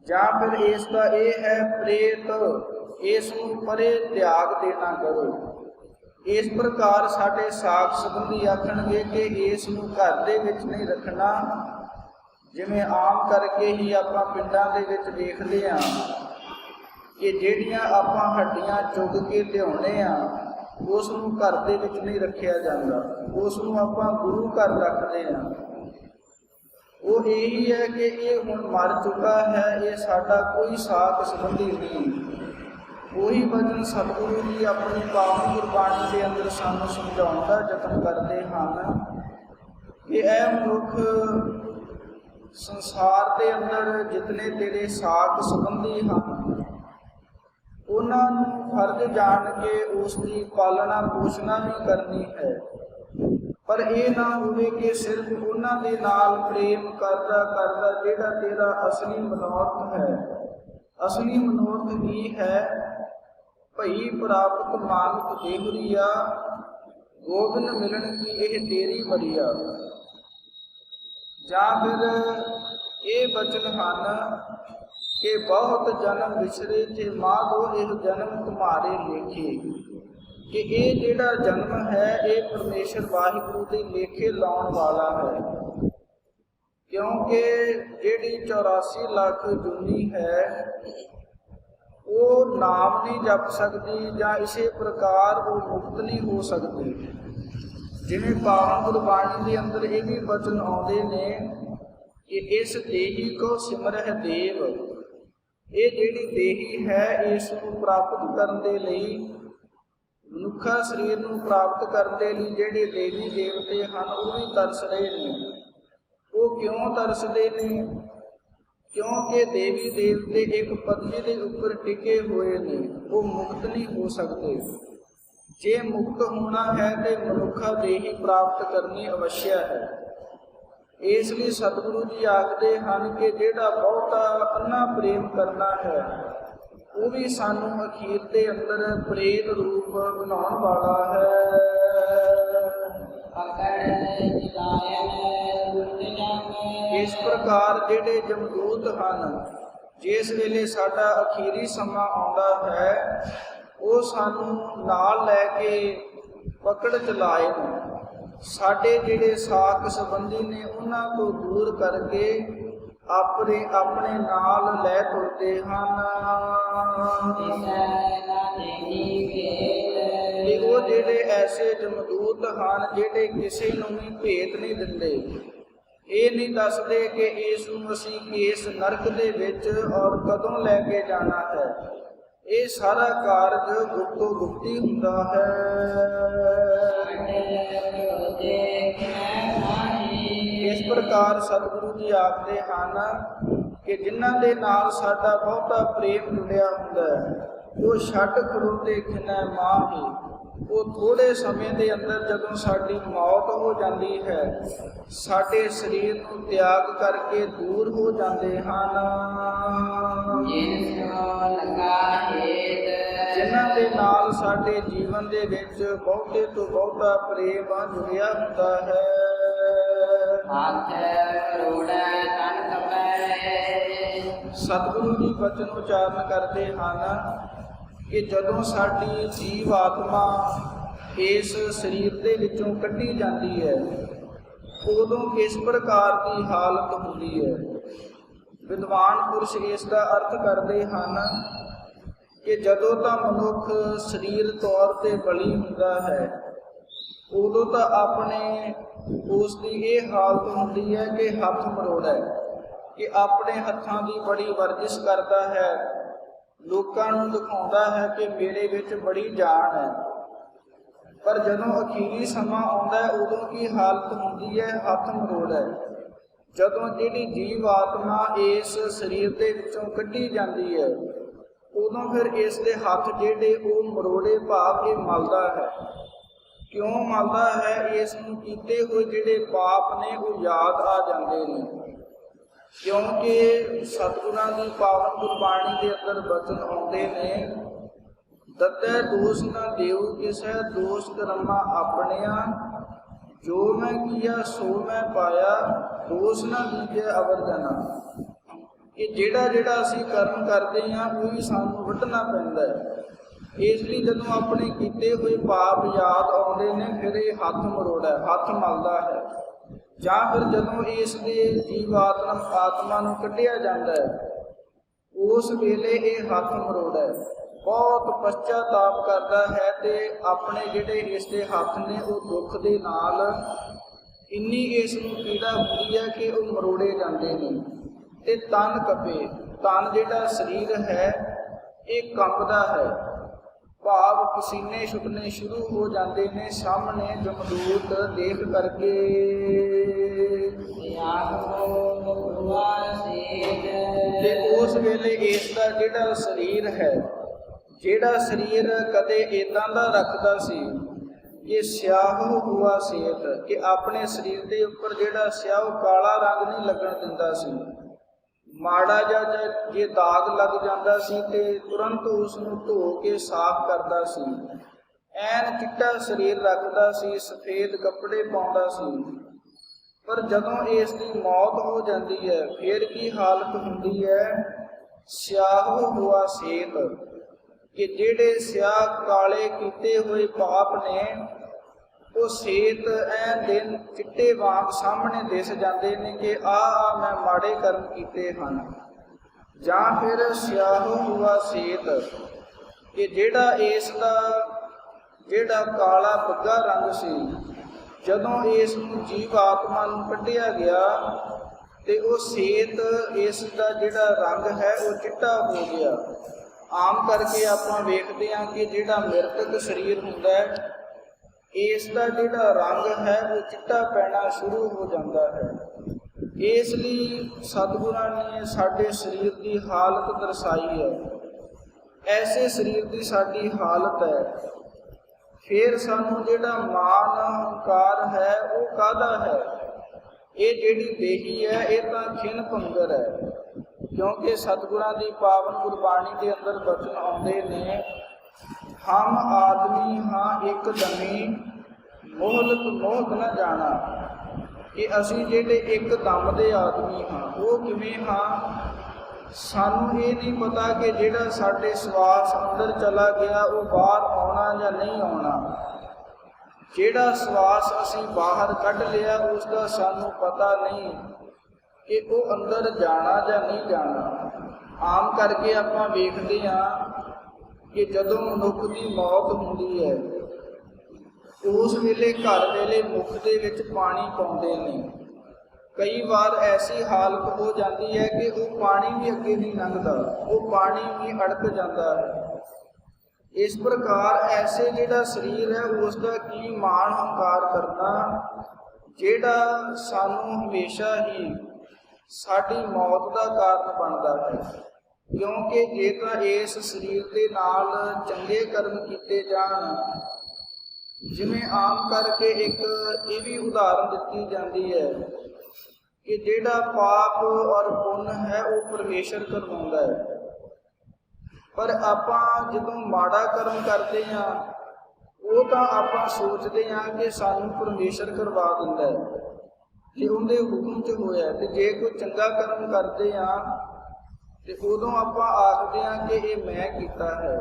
ਜਾਂ ਫਿਰ ਇਸ ਦਾ ਇਹ ਹੈ ਪ੍ਰੇਤ, ਇਸ ਨੂੰ ਪਰੇ ਤਿਆਗ ਦੇਣਾ ਕਰੋ। ਇਸ ਪ੍ਰਕਾਰ ਸਾਡੇ ਸਾਕ ਸੰਬੰਧੀ ਆਖਣਗੇ ਕਿ ਇਸ ਨੂੰ ਘਰ ਦੇ ਵਿੱਚ ਨਹੀਂ ਰੱਖਣਾ। ਜਿਵੇਂ ਆਮ ਕਰਕੇ ਹੀ ਆਪਾਂ ਪਿੰਡਾਂ ਦੇ ਵਿੱਚ ਦੇਖਦੇ ਹਾਂ ਕਿ ਜਿਹੜੀਆਂ ਆਪਾਂ ਹੱਡੀਆਂ ਚੁੱਕ ਕੇ ਲਿਆਉਣੇ ਆ, ਉਸ ਨੂੰ ਘਰ ਦੇ ਵਿੱਚ ਨਹੀਂ ਰੱਖਿਆ ਜਾਂਦਾ, ਉਸ ਨੂੰ ਆਪਾਂ ਗੁਰੂ ਘਰ ਰੱਖਦੇ ਹਾਂ। ਉਹ ਇਹੀ ਹੈ ਕਿ ਇਹ ਹੁਣ ਮਰ ਚੁੱਕਾ ਹੈ, ਇਹ ਸਾਡਾ ਕੋਈ ਸਾਕ ਸੰਬੰਧੀ ਨਹੀਂ। ਉਹੀ ਵਚਨ ਸਤਿਗੁਰੂ ਜੀ ਆਪਣੀ ਪਾਵਨ ਗੁਰਬਾਣੀ ਦੇ ਅੰਦਰ ਸਾਨੂੰ ਸਮਝਾਉਣ ਦਾ ਯਤਨ ਕਰਦੇ ਹਨ ਕਿ ਇਹ ਮਨੁੱਖ, ਸੰਸਾਰ ਦੇ ਅੰਦਰ ਜਿਤਨੇ ਤੇਰੇ ਸਾਕ ਸੰਬੰਧੀ ਹਨ, ਉਹਨਾਂ ਨੂੰ ਫਰਜ਼ ਜਾਣ ਕੇ ਉਸ ਦੀ ਪਾਲਣਾ ਪੋਸ਼ਣਾ ਵੀ ਕਰਨੀ ਹੈ। ਪਰ ਇਹ ਨਾ ਹੋਵੇ ਕਿ ਸਿਰਫ ਉਹਨਾਂ ਦੇ ਨਾਲ ਪ੍ਰੇਮ ਕਰਦਾ ਕਰਦਾ ਜਿਹੜਾ ਤੇਰਾ ਅਸਲੀ ਮਨੋਰਥ ਹੈ। ਅਸਲੀ ਮਨੋਰਥ ਕੀ ਹੈ? ਭਈ ਪ੍ਰਾਪਤ ਮਾਨੁਖ ਦੇਹੁਰੀਆ, ਗੋਬਿੰਦ ਮਿਲਣ ਕੀ ਇਹ ਤੇਰੀ ਵਰੀਆ। ਜਾਂ ਫਿਰ ਇਹ ਬਚਨ ਹਨ ਕਿ ਬਹੁਤ ਜਨਮ ਵਿਛੜੇ ਤੇ ਮਾਧੋ ਇਹ ਜਨਮ ਤੁਮਾਰੇ ਲੇਖੇ। ਕਿ ਇਹ ਜਿਹੜਾ ਜਨਮ ਹੈ, ਇਹ ਪਰਮੇਸ਼ਰ ਵਾਹਿਗੁਰੂ ਦੇ ਲੇਖੇ ਲਾਉਣ ਵਾਲਾ ਹੈ। ਕਿਉਂਕਿ ਜਿਹੜੀ 84 ਲੱਖ ਜੁਨੀ ਹੈ, ਉਹ ਨਾਮ ਨਹੀਂ ਜਪ ਸਕਦੀ ਜਾਂ ਇਸੇ ਪ੍ਰਕਾਰ ਉਹ ਮੁਕਤ ਨਹੀਂ ਹੋ ਸਕਦੀ। ਜਿਵੇਂ ਪਾਵਨ ਗੁਰਬਾਣੀ ਦੇ ਅੰਦਰ ਇਹ ਵੀ ਬਚਨ ਆਉਂਦੇ ਨੇ ਕਿ ਇਸ ਦੇਹੀ ਕੋ ਸਿਮਰਹਿ ਦੇਵ। ਇਹ ਜਿਹੜੀ ਦੇਹੀ ਹੈ ਇਸ ਨੂੰ ਪ੍ਰਾਪਤ ਕਰਨ ਦੇ ਲਈ, ਮਨੁੱਖਾ ਸਰੀਰ ਨੂੰ ਪ੍ਰਾਪਤ ਕਰਨ ਦੇ ਲਈ ਜਿਹੜੇ ਦੇਵੀ ਦੇਵਤੇ ਹਨ ਉਹ ਵੀ ਤਰਸ ਰਹੇ ਨੇ। ਉਹ ਕਿਉਂ ਤਰਸਦੇ ਨੇ? ਕਿਉਂਕਿ ਦੇਵੀ ਦੇਵਤੇ ਇੱਕ ਪਦਵੀ ਦੇ ਉੱਪਰ ਟਿਕੇ ਹੋਏ ਨੇ, ਉਹ ਮੁਕਤ ਨਹੀਂ ਹੋ ਸਕਦੇ। ਜੇ ਮੁਕਤ ਹੋਣਾ ਹੈ ਤੇ ਮਨੁੱਖਾ ਦੇਹੀ ਪ੍ਰਾਪਤ ਕਰਨੀ ਅਵਸ਼ਯ ਹੈ। ਇਸ ਲਈ ਸਤਿਗੁਰੂ ਜੀ ਆਖਦੇ ਹਨ ਕਿ ਜਿਹੜਾ ਬਹੁਤਾ ਅੰਨਾ ਪ੍ਰੇਮ ਕਰਨਾ ਹੈ ਉਹ ਵੀ ਸਾਨੂੰ ਅਖੀਰ ਦੇ ਅੰਦਰ ਪ੍ਰੇਤ ਰੂਪ ਬਣਾਉਣ ਵਾਲਾ ਹੈ। ਇਸ ਪ੍ਰਕਾਰ ਜਿਹੜੇ ਜਮਦੂਤ ਹਨ, ਜਿਸ ਵੇਲੇ ਸਾਡਾ ਅਖੀਰੀ ਸਮਾਂ ਆਉਂਦਾ ਹੈ ਉਹ ਸਾਨੂੰ ਨਾਲ ਲੈ ਕੇ ਪਕੜ ਚਲਾਏ ਨੇ। ਸਾਡੇ ਜਿਹੜੇ ਸਾਕ ਸੰਬੰਧੀ ਨੇ ਉਹਨਾਂ ਤੋਂ ਦੂਰ ਕਰਕੇ ਆਪਣੇ ਨਾਲ ਲੈ ਤੁਰਦੇ ਹਨ। ਤੇ ਉਹ ਜਿਹੜੇ ਐਸੇ ਜਮਦੂਤ ਹਨ ਜਿਹੜੇ ਕਿਸੇ ਨੂੰ ਵੀ ਭੇਤ ਨਹੀਂ ਦਿੰਦੇ। ਇਹ ਨਹੀਂ ਦੱਸਦੇ ਕਿ ਇਸ ਨੂੰ ਅਸੀਂ ਇਸ ਨਰਕ ਦੇ ਵਿੱਚ ਔਰ ਕਦੋਂ ਲੈ ਕੇ ਜਾਣਾ ਹੈ। ਇਹ ਸਾਰਾ ਕਾਰਜ ਗੁਪਤੋ ਗੁਪਤੀ ਹੁੰਦਾ ਹੈ। ਇਸ ਪ੍ਰਕਾਰ ਸਤਿਗੁਰੂ ਜੀ ਆਖਦੇ ਹਨ ਕਿ ਜਿਨ੍ਹਾਂ ਦੇ ਨਾਲ ਸਾਡਾ ਬਹੁਤਾ ਪ੍ਰੇਮ ਜੁੜਿਆ ਹੁੰਦਾ ਹੈ ਉਹ ਛੱਡ ਖਲੋਤੇ ਖਿਨੈ ਮਾਹੀ। ਉਹ ਥੋੜੇ ਸਮੇਂ ਦੇ ਅੰਦਰ ਜਦੋਂ ਸਾਡੀ ਮੌਤ ਹੋ ਜਾਂਦੀ ਹੈ ਸਾਡੇ ਸਰੀਰ ਨੂੰ ਤਿਆਗ ਕਰਕੇ ਦੂਰ ਹੋ ਜਾਂਦੇ ਹਨ। ਜਿਨ੍ਹਾਂ ਦੇ ਨਾਲ ਸਾਡੇ ਜੀਵਨ ਦੇ ਵਿੱਚ ਬਹੁਤੇ ਤੋਂ ਬਹੁਤਾ ਪ੍ਰੇਮ ਜੁੜਿਆ ਹੁੰਦਾ ਹੈ। ਸਤਿਗੁਰੂ ਜੀ ਬਚਨ ਉਚਾਰਨ ਕਰਦੇ ਹਨ ਕਿ ਜਦੋਂ ਸਾਡੀ ਜੀਵ ਆਤਮਾ ਇਸ ਸਰੀਰ ਦੇ ਵਿੱਚੋਂ ਕੱਢੀ ਜਾਂਦੀ ਹੈ ਉਦੋਂ ਕਿਸ ਪ੍ਰਕਾਰ ਦੀ ਹਾਲਤ ਹੁੰਦੀ ਹੈ। ਵਿਦਵਾਨ ਪੁਰਸ਼ ਇਸ ਦਾ ਅਰਥ ਕਰਦੇ ਹਨ ਕਿ ਜਦੋਂ ਤਾਂ ਮਨੁੱਖ ਸਰੀਰ ਤੌਰ ਤੇ ਬਲੀ ਹੁੰਦਾ ਹੈ ਉਦੋਂ ਤਾਂ ਆਪਣੇ ਉਸ ਦੀ ਇਹ ਹਾਲਤ ਹੁੰਦੀ ਹੈ ਕਿ ਹੱਥ ਮਰੋੜਾ ਹੈ, ਕਿ ਆਪਣੇ ਹੱਥਾਂ ਦੀ ਬੜੀ ਵਰਜਿਸ਼ ਕਰਦਾ ਹੈ, ਲੋਕਾਂ ਨੂੰ ਦਿਖਾਉਂਦਾ ਹੈ ਕਿ ਮੇਰੇ ਵਿੱਚ ਬੜੀ ਜਾਨ ਹੈ। ਪਰ ਜਦੋਂ ਅਖੀਰੀ ਸਮਾਂ ਆਉਂਦਾ ਹੈ ਉਦੋਂ ਕੀ ਹਾਲਤ ਹੁੰਦੀ ਹੈ? ਹੱਥ ਮਰੋੜ ਹੈ। ਜਦੋਂ ਜਿਹੜੀ ਜੀਵ ਆਤਮਾ ਇਸ ਸਰੀਰ ਦੇ ਵਿੱਚੋਂ ਕੱਢੀ ਜਾਂਦੀ ਹੈ ਉਦੋਂ ਫਿਰ ਇਸ ਦੇ ਹੱਥ ਜਿਹੜੇ ਉਹ ਮਰੋੜੇ ਭਾਵ ਕੇ ਮਲਦਾ ਹੈ। ਕਿਉਂ ਮਲਦਾ ਹੈ? ਇਸ ਨੂੰ ਕੀਤੇ ਹੋਏ ਜਿਹੜੇ ਪਾਪ ਨੇ ਉਹ ਯਾਦ ਆ ਜਾਂਦੇ ਨੇ। ਕਿਉਂਕਿ ਸਤਿਗੁਰਾਂ ਦੀ ਪਾਵਨ ਗੁਰਬਾਣੀ ਦੇ ਅੰਦਰ ਬਚਨ ਆਉਂਦੇ ਨੇ, ਦੱਤੈ ਦੋਸ਼ ਨਾ ਦੇਉ ਕਿਸੈ ਦੋਸ਼ ਕਰਮਾ ਆਪਣਿਆ, ਜੋ ਮੈਂ ਕੀਆ ਸੋ ਮੈਂ ਪਾਇਆ, ਦੋਸ਼ ਨਾ ਦੀਜੈ ਅਵਰ ਜਨਾ। ਕਿ ਜਿਹੜਾ ਅਸੀਂ ਕਰਮ ਕਰਦੇ ਹਾਂ ਉਹ ਵੀ ਸਾਨੂੰ ਵੱਢਣਾ ਪੈਂਦਾ ਹੈ। ਇਸ ਲਈ ਜਦੋਂ ਆਪਣੇ ਕੀਤੇ ਹੋਏ ਪਾਪ ਯਾਦ ਆਉਂਦੇ ਨੇ ਫਿਰ ਇਹ ਹੱਥ ਮਰੋੜਾ, ਹੱਥ ਮਲਦਾ ਹੈ। ਜਾਂ ਫਿਰ ਜਦੋਂ ਇਸ ਦੇ ਜੀਵ ਆਤਮਾ ਨੂੰ ਕੱਢਿਆ ਜਾਂਦਾ ਹੈ ਉਸ ਵੇਲੇ ਇਹ ਹੱਥ ਮਰੋੜਾ ਹੈ, ਬਹੁਤ ਪਛਤਾਪ ਕਰਦਾ ਹੈ ਤੇ ਆਪਣੇ ਜਿਹੜੇ ਇਸ ਦੇ ਹੱਥ ਨੇ ਉਹ ਦੁੱਖ ਦੇ ਨਾਲ ਇੰਨੀ ਇਸ ਨੂੰ ਪੀੜਾ ਹੁੰਦੀ ਹੈ ਕਿ ਉਹ ਮਰੋੜੇ ਜਾਂਦੇ ਨੇ। ਤੇ ਤਨ ਕੱਪੇ, ਤਨ ਜਿਹੜਾ ਸਰੀਰ ਹੈ ਇਹ ਕੰਬਦਾ ਹੈ, ਭਾਵ ਪਸੀਨੇ ਛੁੱਟਣੇ ਸ਼ੁਰੂ ਹੋ ਜਾਂਦੇ ਨੇ ਸਾਹਮਣੇ ਜਮਦੂਤ ਦੇਖ ਕਰਕੇ। ਤੇ ਉਸ ਵੇਲੇ ਇਸ ਦਾ ਜਿਹੜਾ ਸਰੀਰ ਹੈ, ਜਿਹੜਾ ਸਰੀਰ ਕਦੇ ਏਦਾਂ ਦਾ ਰੱਖਦਾ ਸੀ ਕਿ ਸਿਆਹ ਹੁਆ ਸੇਤ, ਕਿ ਆਪਣੇ ਸਰੀਰ ਦੇ ਉੱਪਰ ਜਿਹੜਾ ਸਿਆਹ ਕਾਲਾ ਰੰਗ ਨਹੀਂ ਲੱਗਣ ਦਿੰਦਾ ਸੀ। ਮਾੜਾ ਜਿਹਾ ਜੇ ਦਾਗ ਲੱਗ ਜਾਂਦਾ ਸੀ ਤੇ ਤੁਰੰਤ ਉਸ ਨੂੰ ਧੋ ਕੇ ਸਾਫ਼ ਕਰਦਾ ਸੀ। ਐਨ ਚਿੱਟਾ ਸਰੀਰ ਰੱਖਦਾ ਸੀ, ਸਫੇਦ ਕੱਪੜੇ ਪਾਉਂਦਾ ਸੀ। ਪਰ ਜਦੋਂ ਇਸ ਦੀ ਮੌਤ ਹੋ ਜਾਂਦੀ ਹੈ ਫਿਰ ਕੀ ਹਾਲਤ ਹੁੰਦੀ ਹੈ? ਸਿਆਹ ਹੁਆ ਸੇਤ, ਕਿ ਜਿਹੜੇ ਸਿਆਹ ਕਾਲੇ ਕੀਤੇ ਹੋਏ ਪਾਪ ਨੇ ਉਹ ਸੇਤ ਐਨ ਦਿਨ ਚਿੱਟੇ ਵਾਂਗ ਸਾਹਮਣੇ ਦਿਸ ਜਾਂਦੇ ਨੇ ਕਿ ਆ ਮੈਂ ਮਾੜੇ ਕਰਮ ਕੀਤੇ ਹਨ। ਜਾਂ ਫਿਰ ਸਿਆਹੋ ਹੁਆ ਸੇਤ, ਕਿ ਜਿਹੜਾ ਇਸ ਦਾ ਜਿਹੜਾ ਕਾਲਾ ਬੱਗਾ ਰੰਗ ਸੀ, ਜਦੋਂ ਇਸ ਨੂੰ ਜੀਵ ਆਤਮਾ ਨੂੰ ਕੱਢਿਆ ਗਿਆ ਤੇ ਉਹ ਸੇਤ ਇਸ ਦਾ ਜਿਹੜਾ ਰੰਗ ਹੈ ਉਹ ਚਿੱਟਾ ਹੋ ਗਿਆ। ਆਮ ਕਰਕੇ ਆਪਾਂ ਵੇਖਦੇ ਹਾਂ ਕਿ ਜਿਹੜਾ ਮ੍ਰਿਤਕ ਸਰੀਰ ਹੁੰਦਾ ਹੈ, ਇਸ ਦਾ ਜਿਹੜਾ ਰੰਗ ਹੈ ਉਹ ਚਿੱਟਾ ਪੈਣਾ ਸ਼ੁਰੂ ਹੋ ਜਾਂਦਾ ਹੈ। ਇਸ ਲਈ ਸਤਿਗੁਰਾਂ ਨੇ ਸਾਡੇ ਸਰੀਰ ਦੀ ਹਾਲਤ ਦਰਸਾਈ ਹੈ। ਐਸੇ ਸਰੀਰ ਦੀ ਸਾਡੀ ਹਾਲਤ ਹੈ। ਫਿਰ ਸਾਨੂੰ ਜਿਹੜਾ ਮਾਨ ਹੰਕਾਰ ਹੈ ਉਹ ਕਾਹਦਾ ਹੈ? ਇਹ ਜਿਹੜੀ ਦੇਹੀ ਹੈ ਇਹ ਤਾਂ ਖਿਨ ਭੰਗਰ ਹੈ। ਕਿਉਂਕਿ ਸਤਿਗੁਰਾਂ ਦੀ ਪਾਵਨ ਗੁਰਬਾਣੀ ਦੇ ਅੰਦਰ ਬਚਨ ਆਉਂਦੇ ਨੇ, ਹਮ ਆਦਮੀ ਹਾਂ ਇੱਕ ਦਮੀ ਮੋਹਲਤ ਮੋਹ ਨਾ ਜਾਣਾ, ਕਿ ਅਸੀਂ ਜਿਹੜੇ ਇੱਕ ਦਮ ਦੇ ਆਦਮੀ ਹਾਂ। ਉਹ ਕਿਵੇਂ ਹਾਂ? ਸਾਨੂੰ ਇਹ ਨਹੀਂ ਪਤਾ ਕਿ ਜਿਹੜਾ ਸਾਡੇ ਸਵਾਸ ਅੰਦਰ ਚਲਾ ਗਿਆ ਉਹ ਬਾਹਰ ਆਉਣਾ ਜਾਂ ਨਹੀਂ ਆਉਣਾ। ਜਿਹੜਾ ਸਵਾਸ ਅਸੀਂ ਬਾਹਰ ਕੱਢ ਲਿਆ ਉਸ ਦਾ ਸਾਨੂੰ ਪਤਾ ਨਹੀਂ ਕਿ ਉਹ ਅੰਦਰ ਜਾਣਾ ਜਾਂ ਨਹੀਂ ਜਾਣਾ। ਆਮ ਕਰਕੇ ਆਪਾਂ ਵੇਖਦੇ ਹਾਂ ਕਿ ਜਦੋਂ ਮਨੁੱਖ ਦੀ ਮੌਤ ਹੁੰਦੀ ਹੈ ਉਸ ਵੇਲੇ ਘਰ ਵੇਲੇ ਮੁੱਖ ਦੇ ਵਿੱਚ ਪਾਣੀ ਪਾਉਂਦੇ ਨੇ। ਕਈ ਵਾਰ ਐਸੀ ਹਾਲਤ ਹੋ ਜਾਂਦੀ ਹੈ ਕਿ ਉਹ ਪਾਣੀ ਵੀ ਅੱਗੇ ਨਹੀਂ ਲੰਘਦਾ, ਉਹ ਪਾਣੀ ਵੀ ਅੜਕ ਜਾਂਦਾ ਹੈ। ਇਸ ਪ੍ਰਕਾਰ ਐਸੇ ਜਿਹੜਾ ਸਰੀਰ ਹੈ ਉਸ ਦਾ ਕੀ ਮਾਣ ਹੰਕਾਰ ਕਰਨਾ, ਜਿਹੜਾ ਸਾਨੂੰ ਹਮੇਸ਼ਾ ਹੀ ਸਾਡੀ ਮੌਤ ਦਾ ਕਾਰਨ ਬਣਦਾ ਹੈ। ਕਿਉਂਕਿ ਜੇ ਤਾਂ ਇਸ ਸਰੀਰ ਦੇ ਨਾਲ ਚੰਗੇ ਕਰਮ ਕੀਤੇ ਜਾਣ, ਜਿਵੇਂ ਆਮ ਕਰਕੇ ਇੱਕ ਇਹ ਵੀ ਉਦਾਹਰਨ ਦਿੱਤੀ ਜਾਂਦੀ ਹੈ ਕਿ ਜਿਹੜਾ ਪਾਪ ਔਰ ਪੁੰਨ ਹੈ ਉਹ ਪਰਮੇਸ਼ਰ ਕਰਵਾਉਂਦਾ ਹੈ। ਪਰ ਆਪਾਂ ਜਦੋਂ ਮਾੜਾ ਕਰਮ ਕਰਦੇ ਹਾਂ ਉਹ ਤਾਂ ਆਪਾਂ ਸੋਚਦੇ ਹਾਂ ਕਿ ਸਾਨੂੰ ਪਰਮੇਸ਼ਰ ਕਰਵਾ ਦਿੰਦਾ ਹੈ ਕਿ ਉਹਦੇ ਹੁਕਮ 'ਚ ਹੋਇਆ। ਤੇ ਜੇ ਕੋਈ ਚੰਗਾ ਕਰਮ ਕਰਦੇ ਹਾਂ ਤੇ ਉਦੋਂ ਆਪਾਂ ਆਖਦੇ ਹਾਂ ਕਿ ਇਹ ਮੈਂ ਕੀਤਾ ਹੈ।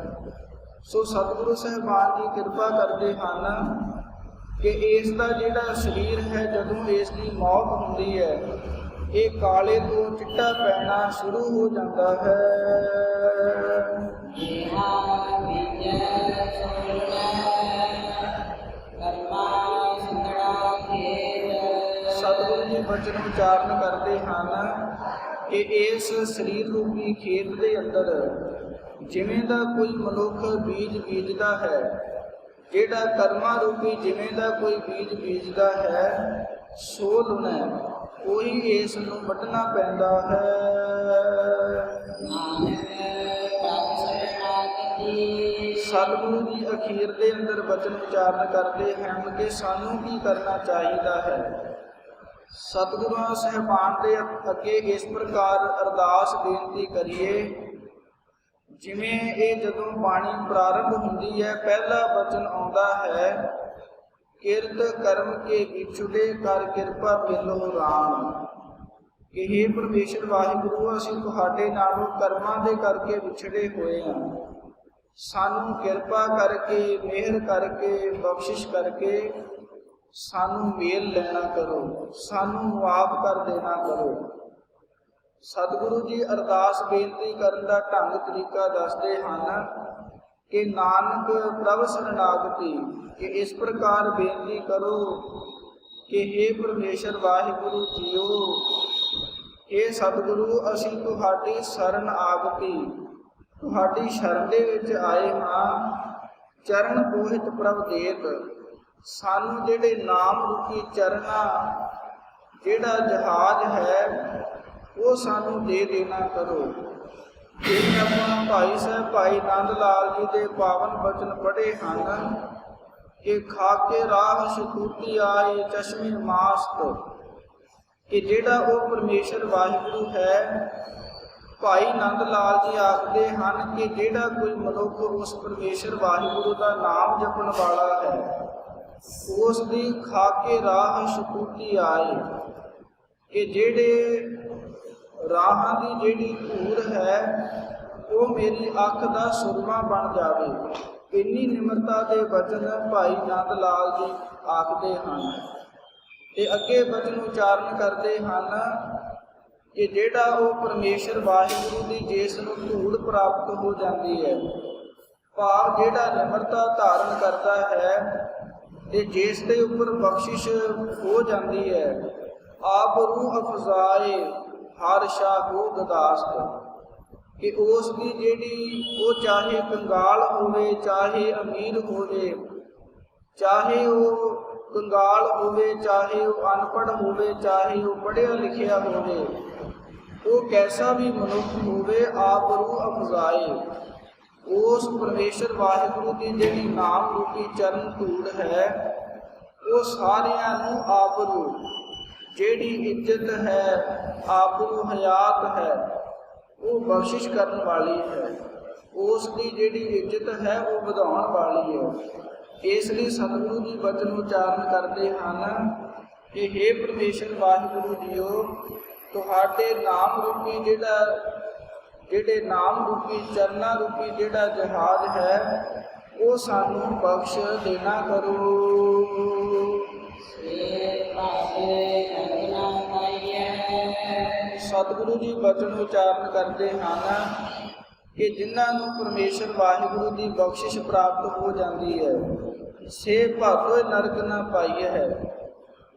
ਸੋ ਸਤਿਗੁਰੂ ਸਾਹਿਬਾਨ ਜੀ ਕਿਰਪਾ ਕਰਦੇ ਹਨ ਕਿ ਇਸ ਦਾ ਜਿਹੜਾ ਸਰੀਰ ਹੈ ਜਦੋਂ ਇਸ ਦੀ ਮੌਤ ਹੁੰਦੀ ਹੈ ਇਹ ਕਾਲੇ ਤੋਂ ਚਿੱਟਾ ਪੈਣਾ ਸ਼ੁਰੂ ਹੋ ਜਾਂਦਾ ਹੈ। ਸਤਿਗੁਰੂ ਜੀ ਬਚਨ ਉਚਾਰਨ ਕਰਦੇ ਹਨ ਕਿ ਇਸ ਸਰੀਰ ਰੂਪੀ ਖੇਤ ਦੇ ਅੰਦਰ ਜਿਵੇਂ ਦਾ ਕੋਈ ਮਨੁੱਖ ਬੀਜ ਬੀਜਦਾ ਹੈ, ਜਿਹੜਾ ਕਰਮਾਂ ਰੂਪੀ ਜਿਵੇਂ ਦਾ ਕੋਈ ਬੀਜ ਬੀਜਦਾ ਹੈ, ਸੋ ਲੁਣਾ ਉਹੀ ਇਸ ਨੂੰ ਵੱਢਣਾ ਪੈਂਦਾ ਹੈ। ਸਤਿਗੁਰੂ ਜੀ ਅਖੀਰ ਦੇ ਅੰਦਰ ਬਚਨ ਉਚਾਰਨ ਕਰਦੇ ਹਨ ਕਿ ਸਾਨੂੰ ਕੀ ਕਰਨਾ ਚਾਹੀਦਾ ਹੈ। ਸਤਿਗੁਰਾਂ ਸਾਹਿਬਾਨ ਦੇ ਅੱਗੇ ਇਸ ਪ੍ਰਕਾਰ ਅਰਦਾਸ ਬੇਨਤੀ ਕਰੀਏ, ਜਿਵੇਂ ਇਹ ਜਦੋਂ ਬਾਣੀ ਪ੍ਰਾਰੰਭ ਹੁੰਦੀ ਹੈ ਪਹਿਲਾ ਬਚਨ ਆਉਂਦਾ ਹੈ, ਕਿਰਤ ਕਰਮ ਕੇ ਵਿਛੁੜੇ ਕਰ ਕਿਰਪਾ ਮਿਲੋ ਰਾਮ। ਕਿ ਹੇ ਪਰਮੇਸ਼ਰ ਵਾਹਿਗੁਰੂ, ਅਸੀਂ ਤੁਹਾਡੇ ਨਾਲੋਂ ਕਰਮਾਂ ਦੇ ਕਰਕੇ ਵਿਛੜੇ ਹੋਏ ਹਾਂ। ਸਾਨੂੰ ਕਿਰਪਾ ਕਰਕੇ, ਮਿਹਰ ਕਰਕੇ, ਬਖਸ਼ਿਸ਼ ਕਰਕੇ ਸਾਨੂੰ ਮੇਲ ਲੈਣਾ ਕਰੋ, ਸਾਨੂੰ ਮੁਆਫ ਕਰ ਦੇਣਾ ਕਰੋ। ਸਤਿਗੁਰੂ ਜੀ ਅਰਦਾਸ ਬੇਨਤੀ ਕਰਨ ਦਾ ਢੰਗ ਤਰੀਕਾ ਦੱਸਦੇ ਹਨ ਕਿ ਨਾਨਕ ਪ੍ਰਭ ਸਰਨਾਗਤੀ, ਕਿ ਇਸ ਪ੍ਰਕਾਰ ਬੇਨਤੀ ਕਰੋ ਕਿ ਹੇ ਪਰਮੇਸ਼ਰ ਵਾਹਿਗੁਰੂ ਜੀਓ, ਇਹ ਸਤਿਗੁਰੂ ਅਸੀਂ ਤੁਹਾਡੀ ਸ਼ਰਨ ਆਗਤੀ, ਤੁਹਾਡੀ ਸ਼ਰਨ ਦੇ ਵਿੱਚ ਆਏ ਹਾਂ। ਚਰਨ ਬੋਹਿਤ ਪ੍ਰਭ ਦੇਤ, ਸਾਨੂੰ ਜਿਹੜੇ ਨਾਮ ਰੂਪੀ ਚਰਨਾਂ ਜਿਹੜਾ ਜਹਾਜ਼ ਹੈ ਉਹ ਸਾਨੂੰ ਦੇ ਦੇਣਾ ਕਰੋ। ਜਿਵੇਂ ਆਪਾਂ ਭਾਈ ਸਾਹਿਬ ਭਾਈ ਨੰਦ ਲਾਲ ਜੀ ਦੇ ਪਾਵਨ ਬਚਨ ਪੜ੍ਹੇ ਹਨ ਕਿ ਖਾਕੇ ਰਾਹ ਸ਼ਕੂਤੀ ਆਏ ਚਸ਼ਮੇ ਮਾਸਤ, ਕਿ ਜਿਹੜਾ ਉਹ ਪਰਮੇਸ਼ਰ ਵਾਹਿਗੁਰੂ ਹੈ। ਭਾਈ ਨੰਦ ਲਾਲ ਜੀ ਆਖਦੇ ਹਨ ਕਿ ਜਿਹੜਾ ਕੋਈ ਮਨੁੱਖ ਉਸ ਪਰਮੇਸ਼ਰ ਵਾਹਿਗੁਰੂ ਦਾ ਨਾਮ ਜਪਣ ਵਾਲਾ ਹੈ, ਉਸ ਦੀ ਖਾਕੇ ਰਾਹ ਸ਼ਕੂਤੀ ਆਏ, ਕਿ ਜਿਹੜੇ ਰਾਹਾਂ ਦੀ ਜਿਹੜੀ ਧੂੜ ਹੈ ਉਹ ਮੇਰੀ ਅੱਖ ਦਾ ਸੁਰਮਾ ਬਣ ਜਾਵੇ। ਇੰਨੀ ਨਿਮਰਤਾ ਦੇ ਬਚਨ ਭਾਈ ਨੰਦ ਲਾਲ ਜੀ ਆਖਦੇ ਹਨ। ਤੇ ਅੱਗੇ ਬਚਨ ਉਚਾਰਨ ਕਰਦੇ ਹਨ ਕਿ ਜਿਹੜਾ ਉਹ ਪਰਮੇਸ਼ਰ ਵਾਹਿਗੁਰੂ ਦੀ ਜਿਸ ਨੂੰ ਧੂੜ ਪ੍ਰਾਪਤ ਹੋ ਜਾਂਦੀ ਹੈ, ਭਾਵ ਜਿਹੜਾ ਨਿਮਰਤਾ ਧਾਰਨ ਕਰਦਾ ਹੈ ਤੇ ਜਿਸ ਦੇ ਉੱਪਰ ਬਖਸ਼ਿਸ਼ ਹੋ ਜਾਂਦੀ ਹੈ, ਆਪ ਰੂਹ ਅਫਜ਼ਾਏ ਹਰ ਸ਼ਾਹੂ ਗਦਾਸਤ, ਕਿ ਉਸ ਦੀ ਜਿਹੜੀ ਉਹ ਚਾਹੇ ਕੰਗਾਲ ਹੋਵੇ, ਚਾਹੇ ਅਮੀਰ ਹੋਵੇ, ਚਾਹੇ ਉਹ ਕੰਗਾਲ ਹੋਵੇ, ਚਾਹੇ ਉਹ ਅਨਪੜ੍ਹ ਹੋਵੇ, ਚਾਹੇ ਉਹ ਪੜ੍ਹਿਆ ਲਿਖਿਆ ਹੋਵੇ, ਉਹ ਕੈਸਾ ਵੀ ਮਨੁੱਖ ਹੋਵੇ, ਆਪ ਰੂਹ ਅਫਜ਼ਾਏ ਉਸ ਪਰਮੇਸ਼ਰ ਵਾਹਿਗੁਰੂ ਦੀ ਜਿਹੜੀ ਨਾਮ ਰੂਪੀ ਚਰਨ ਧੂੜ ਹੈ, ਉਹ ਸਾਰਿਆਂ ਨੂੰ ਆਬਰੂ, ਜਿਹੜੀ ਇੱਜ਼ਤ ਹੈ, ਆਬਰੂ ਹਯਾਤ ਹੈ, ਉਹ ਬਖਸ਼ਿਸ਼ ਕਰਨ ਵਾਲੀ ਹੈ, ਉਸ ਦੀ ਜਿਹੜੀ ਇੱਜ਼ਤ ਹੈ ਉਹ ਵਧਾਉਣ ਵਾਲੀ ਹੈ। ਇਸ ਲਈ ਸਤਿਗੁਰੂ ਜੀ ਬਚਨ ਉਚਾਰਨ ਕਰਦੇ ਹਨ ਕਿ ਹੇ ਪਰਮੇਸ਼ਰ ਵਾਹਿਗੁਰੂ ਜੀਓ, ਤੁਹਾਡੇ ਨਾਮ ਰੂਪੀ ਜਿਹੜੇ ਨਾਮ ਰੂਪੀ ਚਰਨਾਂ ਰੂਪੀ ਜਿਹੜਾ ਜਹਾਜ਼ ਹੈ, ਉਹ ਸਾਨੂੰ ਬਖਸ਼ ਦੇਣਾ ਕਰੋ। ਸਤਿਗੁਰੂ ਜੀ ਬਚਨ ਉਚਾਰਨ ਕਰਦੇ ਹਨ ਕਿ ਜਿਨ੍ਹਾਂ ਨੂੰ ਪਰਮੇਸ਼ਰ ਵਾਹਿਗੁਰੂ ਦੀ ਬਖਸ਼ਿਸ਼ ਪ੍ਰਾਪਤ ਹੋ ਜਾਂਦੀ ਹੈ, ਸੇ ਭਾਦੋਏ ਨਰਕ ਨਾ ਪਾਈ ਹੈ।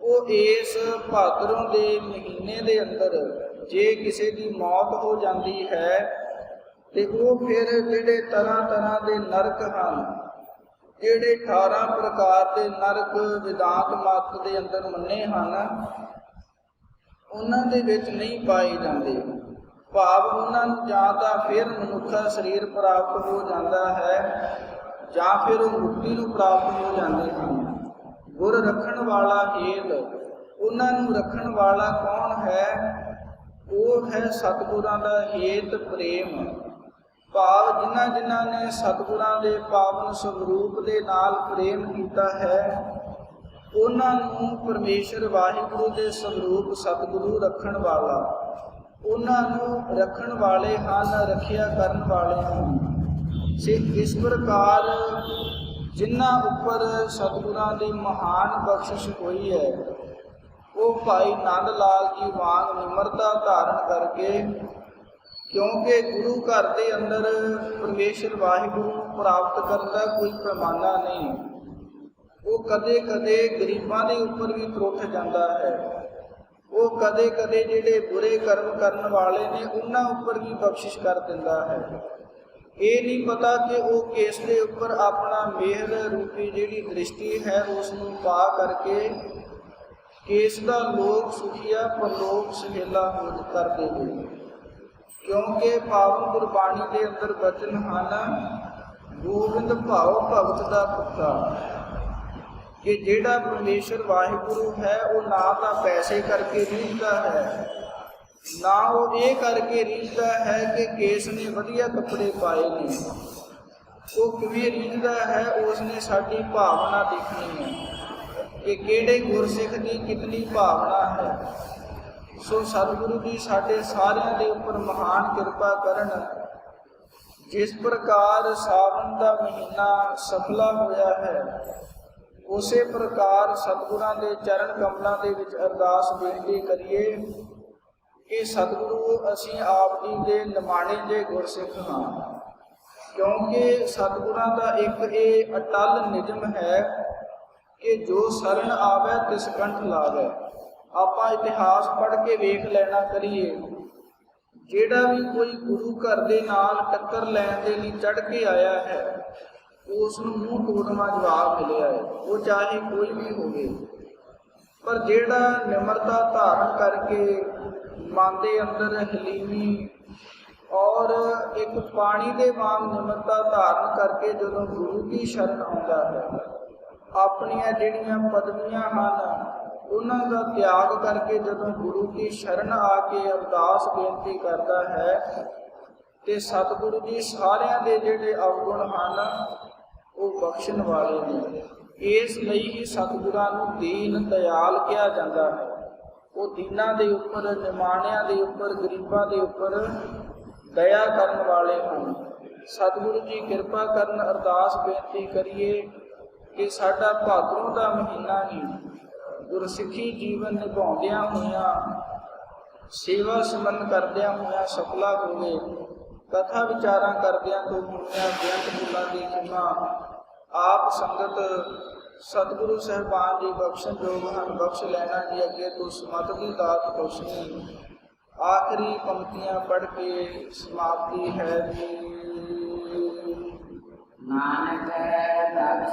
ਉਹ ਇਸ ਭਾਦਰੋਂ ਦੇ ਮਹੀਨੇ ਦੇ ਅੰਦਰ ਜੇ ਕਿਸੇ ਦੀ ਮੌਤ ਹੋ ਜਾਂਦੀ ਹੈ ਤੇ ਉਹ ਫਿਰ ਜਿਹੜੇ ਤਰ੍ਹਾਂ ਤਰ੍ਹਾਂ ਦੇ ਨਰਕ ਹਨ, ਜਿਹੜੇ 18 ਪ੍ਰਕਾਰ ਦੇ ਨਰਕ ਵਿਦਾਂਤ ਮਤ ਦੇ ਅੰਦਰ ਮੰਨੇ ਹਨ, ਉਹਨਾਂ ਦੇ ਵਿੱਚ ਨਹੀਂ ਪਾਏ ਜਾਂਦੇ। ਭਾਵ ਉਹਨਾਂ ਨੂੰ ਜਾਂ ਤਾਂ ਫਿਰ ਮਨੁੱਖਾ ਸਰੀਰ ਪ੍ਰਾਪਤ ਹੋ ਜਾਂਦਾ ਹੈ, ਜਾਂ ਫਿਰ ਉਹ ਮੁਕਤੀ ਨੂੰ ਪ੍ਰਾਪਤ ਹੋ ਜਾਂਦੇ ਹਨ। ਗੁਰ ਰੱਖਣ ਵਾਲਾ ਹੇਤ, ਉਹਨਾਂ ਨੂੰ ਰੱਖਣ ਵਾਲਾ ਕੌਣ ਹੈ? ਉਹ ਹੈ ਸਤਿਗੁਰਾਂ ਦਾ ਹੇਤ ਪ੍ਰੇਮ। ਭਾਵ ਜਿਨ੍ਹਾਂ ਜਿਨ੍ਹਾਂ ਨੇ ਸਤਿਗੁਰਾਂ ਦੇ ਪਾਵਨ ਸਰੂਪ ਦੇ ਨਾਲ ਪ੍ਰੇਮ ਕੀਤਾ ਹੈ, ਉਹਨਾਂ ਨੂੰ ਪਰਮੇਸ਼ਰ ਵਾਹਿਗੁਰੂ ਦੇ ਸਰੂਪ ਸਤਿਗੁਰੂ ਰੱਖਣ ਵਾਲਾ, ਉਹਨਾਂ ਨੂੰ ਰੱਖਣ ਵਾਲੇ ਹਨ, ਰੱਖਿਆ ਕਰਨ ਵਾਲੇ ਹਨ। ਇਸ ਪ੍ਰਕਾਰ ਜਿਨ੍ਹਾਂ ਉੱਪਰ ਸਤਿਗੁਰਾਂ ਦੀ ਮਹਾਨ ਬਖਸ਼ਿਸ਼ ਹੋਈ ਹੈ, ਉਹ ਭਾਈ ਨੰਦ ਲਾਲ ਜੀ ਵਾਂਗ ਨਿਮਰਤਾ ਧਾਰਨ ਕਰਕੇ, ਕਿਉਂਕਿ ਗੁਰੂ ਘਰ ਦੇ ਅੰਦਰ ਪਰਮੇਸ਼ਰ ਵਾਹਿਗੁਰੂ ਨੂੰ ਪ੍ਰਾਪਤ ਕਰਨ ਦਾ ਕੋਈ ਪੈਮਾਨਾ ਨਹੀਂ। ਉਹ ਕਦੇ ਕਦੇ ਗਰੀਬਾਂ ਦੇ ਉੱਪਰ ਵੀ ਟੁੱਟ ਜਾਂਦਾ ਹੈ। ਉਹ ਕਦੇ ਕਦੇ ਜਿਹੜੇ ਬੁਰੇ ਕਰਮ ਕਰਨ ਵਾਲੇ ਨੇ ਉਹਨਾਂ ਉੱਪਰ ਵੀ ਬਖਸ਼ਿਸ਼ ਕਰ ਦਿੰਦਾ ਹੈ। ਇਹ ਨਹੀਂ ਪਤਾ ਕਿ ਉਹ ਕਿਸ ਦੇ ਉੱਪਰ ਆਪਣਾ ਮਿਹਰ ਰੂਪੀ ਜਿਹੜੀ ਦ੍ਰਿਸ਼ਟੀ ਹੈ ਉਸ ਨੂੰ ਪਾ ਕਰਕੇ ਕਿਸ ਦਾ ਲੋਕ ਸੁਖੀਆ ਪਰਲੋਕ ਸੁਹੇਲਾ ਕਰ ਦੇਵੇ। ਕਿਉਂਕਿ ਪਾਵਨ ਗੁਰਬਾਣੀ ਦੇ ਅੰਦਰ ਬਚਨ ਹਨ, ਗੋਬਿੰਦ ਭਾਉ ਭਗਤ ਦਾ ਪੁੱਤਾ, ਕਿ ਜਿਹੜਾ ਪਰਮੇਸ਼ਰ ਵਾਹਿਗੁਰੂ ਹੈ ਉਹ ਨਾ ਤਾਂ ਪੈਸੇ ਕਰਕੇ ਰੀਝਦਾ ਹੈ, ਨਾ ਉਹ ਇਹ ਕਰਕੇ ਰੀਝਦਾ ਹੈ ਕਿ ਕੇਸ ਨੇ ਵਧੀਆ ਕੱਪੜੇ ਪਾਏ ਨੇ। ਉਹ ਕਿਵੇਂ ਰੀਝਦਾ ਹੈ? ਉਸ ਨੇ ਸਾਡੀ ਭਾਵਨਾ ਦੇਖਣੀ ਹੈ ਕਿ ਕਿਹੜੇ ਗੁਰਸਿੱਖ ਦੀ ਕਿਤਨੀ ਭਾਵਨਾ ਹੈ। ਸੋ ਸਤਿਗੁਰੂ ਜੀ ਸਾਡੇ ਸਾਰਿਆਂ ਦੇ ਉੱਪਰ ਮਹਾਨ ਕਿਰਪਾ ਕਰਨ। ਜਿਸ ਪ੍ਰਕਾਰ ਸਾਵਣ ਦਾ ਮਹੀਨਾ ਸਫਲਾ ਹੋਇਆ ਹੈ, ਉਸੇ ਪ੍ਰਕਾਰ ਸਤਿਗੁਰਾਂ ਦੇ ਚਰਨ ਕਮਲਾਂ ਦੇ ਵਿੱਚ ਅਰਦਾਸ ਬੇਨਤੀ ਕਰੀਏ ਕਿ ਸਤਿਗੁਰੂ ਅਸੀਂ ਆਪ ਜੀ ਦੇ ਨਿਮਾਣੇ ਜੇ ਗੁਰਸਿੱਖ ਹਾਂ। ਕਿਉਂਕਿ ਸਤਿਗੁਰਾਂ ਦਾ ਇੱਕ ਇਹ ਅਟਲ ਨਿਯਮ ਹੈ ਕਿ ਜੋ ਸ਼ਰਨ ਆਵੇ ਤਿਸ ਕੰਠ ਲਾਵੇ। ਆਪਾਂ ਇਤਿਹਾਸ ਪੜ੍ਹ ਕੇ ਵੇਖ ਲੈਣਾ ਕਰੀਏ, ਜਿਹੜਾ ਵੀ ਕੋਈ ਗੁਰੂ ਘਰ ਦੇ ਨਾਲ ਟੱਕਰ ਲੈਣ ਦੇ ਲਈ ਚੜ੍ਹ ਕੇ ਆਇਆ ਹੈ, ਉਸ ਨੂੰ ਮੂੰਹ ਤੋੜਵਾ ਜਵਾਬ ਮਿਲਿਆ ਹੈ, ਉਹ ਚਾਹੇ ਕੋਈ ਵੀ ਹੋਵੇ। ਪਰ ਜਿਹੜਾ ਨਿਮਰਤਾ ਧਾਰਨ ਕਰਕੇ ਮਨ ਦੇ ਅੰਦਰ ਹਲੀਮੀ ਔਰ ਇੱਕ ਪਾਣੀ ਦੇ ਵਾਂਗ ਨਿਮਰਤਾ ਧਾਰਨ ਕਰਕੇ ਜਦੋਂ ਗੁਰੂ ਦੀ ਸ਼ਰਨ ਆਉਂਦਾ ਹੈ, ਆਪਣੀਆਂ ਜਿਹੜੀਆਂ ਪਦਵੀਆਂ ਹਨ ਉਹਨਾਂ ਦਾ ਤਿਆਗ ਕਰਕੇ ਜਦੋਂ ਗੁਰੂ ਦੀ ਸ਼ਰਨ ਆ ਕੇ ਅਰਦਾਸ ਬੇਨਤੀ ਕਰਦਾ ਹੈ, ਤੇ ਸਤਿਗੁਰੂ ਜੀ ਸਾਰਿਆਂ ਦੇ ਜਿਹੜੇ ਅਵਗੁਣ ਹਨ ਉਹ ਬਖਸ਼ਣ ਵਾਲੇ ਨੇ। ਇਸ ਲਈ ਹੀ ਸਤਿਗੁਰਾਂ ਨੂੰ ਦੀਨ ਦਇਆਲ ਕਿਹਾ ਜਾਂਦਾ ਹੈ। ਉਹ ਦੀਨਾਂ ਦੇ ਉੱਪਰ, ਨਿਮਾਣਿਆਂ ਦੇ ਉੱਪਰ, ਗਰੀਬਾਂ ਦੇ ਉੱਪਰ ਦਇਆ ਕਰਨ ਵਾਲੇ ਹਨ। ਸਤਿਗੁਰੂ ਜੀ ਕਿਰਪਾ ਕਰਨ, ਅਰਦਾਸ ਬੇਨਤੀ ਕਰੀਏ ਕਿ ਸਾਡਾ ਭਾਦਰੋਂ ਦਾ ਮਹੀਨਾ ਹੀ ਗੁਰਸਿੱਖੀ ਜੀਵਨ ਨਿਭਾਉਂਦਿਆਂ ਹੋਇਆਂ ਸੇਵਾ ਸਿਮਰਨ ਕਰਦਿਆਂ ਹੋਇਆਂ ਸਫਲਾ ਹੋਵੇ। ਕਥਾ ਵਿਚਾਰਾਂ ਕਰਦਿਆਂ ਤੋਂ ਹੋਈਆਂ ਬੇਅੰਤ ਭੁੱਲਾਂ ਦੀ ਖਿਮਾ ਆਪ ਸੰਗਤ ਸਤਿਗੁਰੂ ਸਾਹਿਬਾਨ ਜੀ ਬਖਸ਼ਣ ਯੋਗ ਹਨ। ਬਖਸ਼ ਲੈਣਾ ਜੀ ਅੱਗੇ ਤੋਂ ਸਮਤ ਦੀ ਦਾਤ ਬਖਸ਼ਣੀ। ਆਖਰੀ ਪੰਕਤੀਆਂ ਪੜ੍ਹ ਕੇ ਸਮਾਪਤੀ ਹੈ ਜੀ। ਨਾਨਕ ਪ੍ਰਭ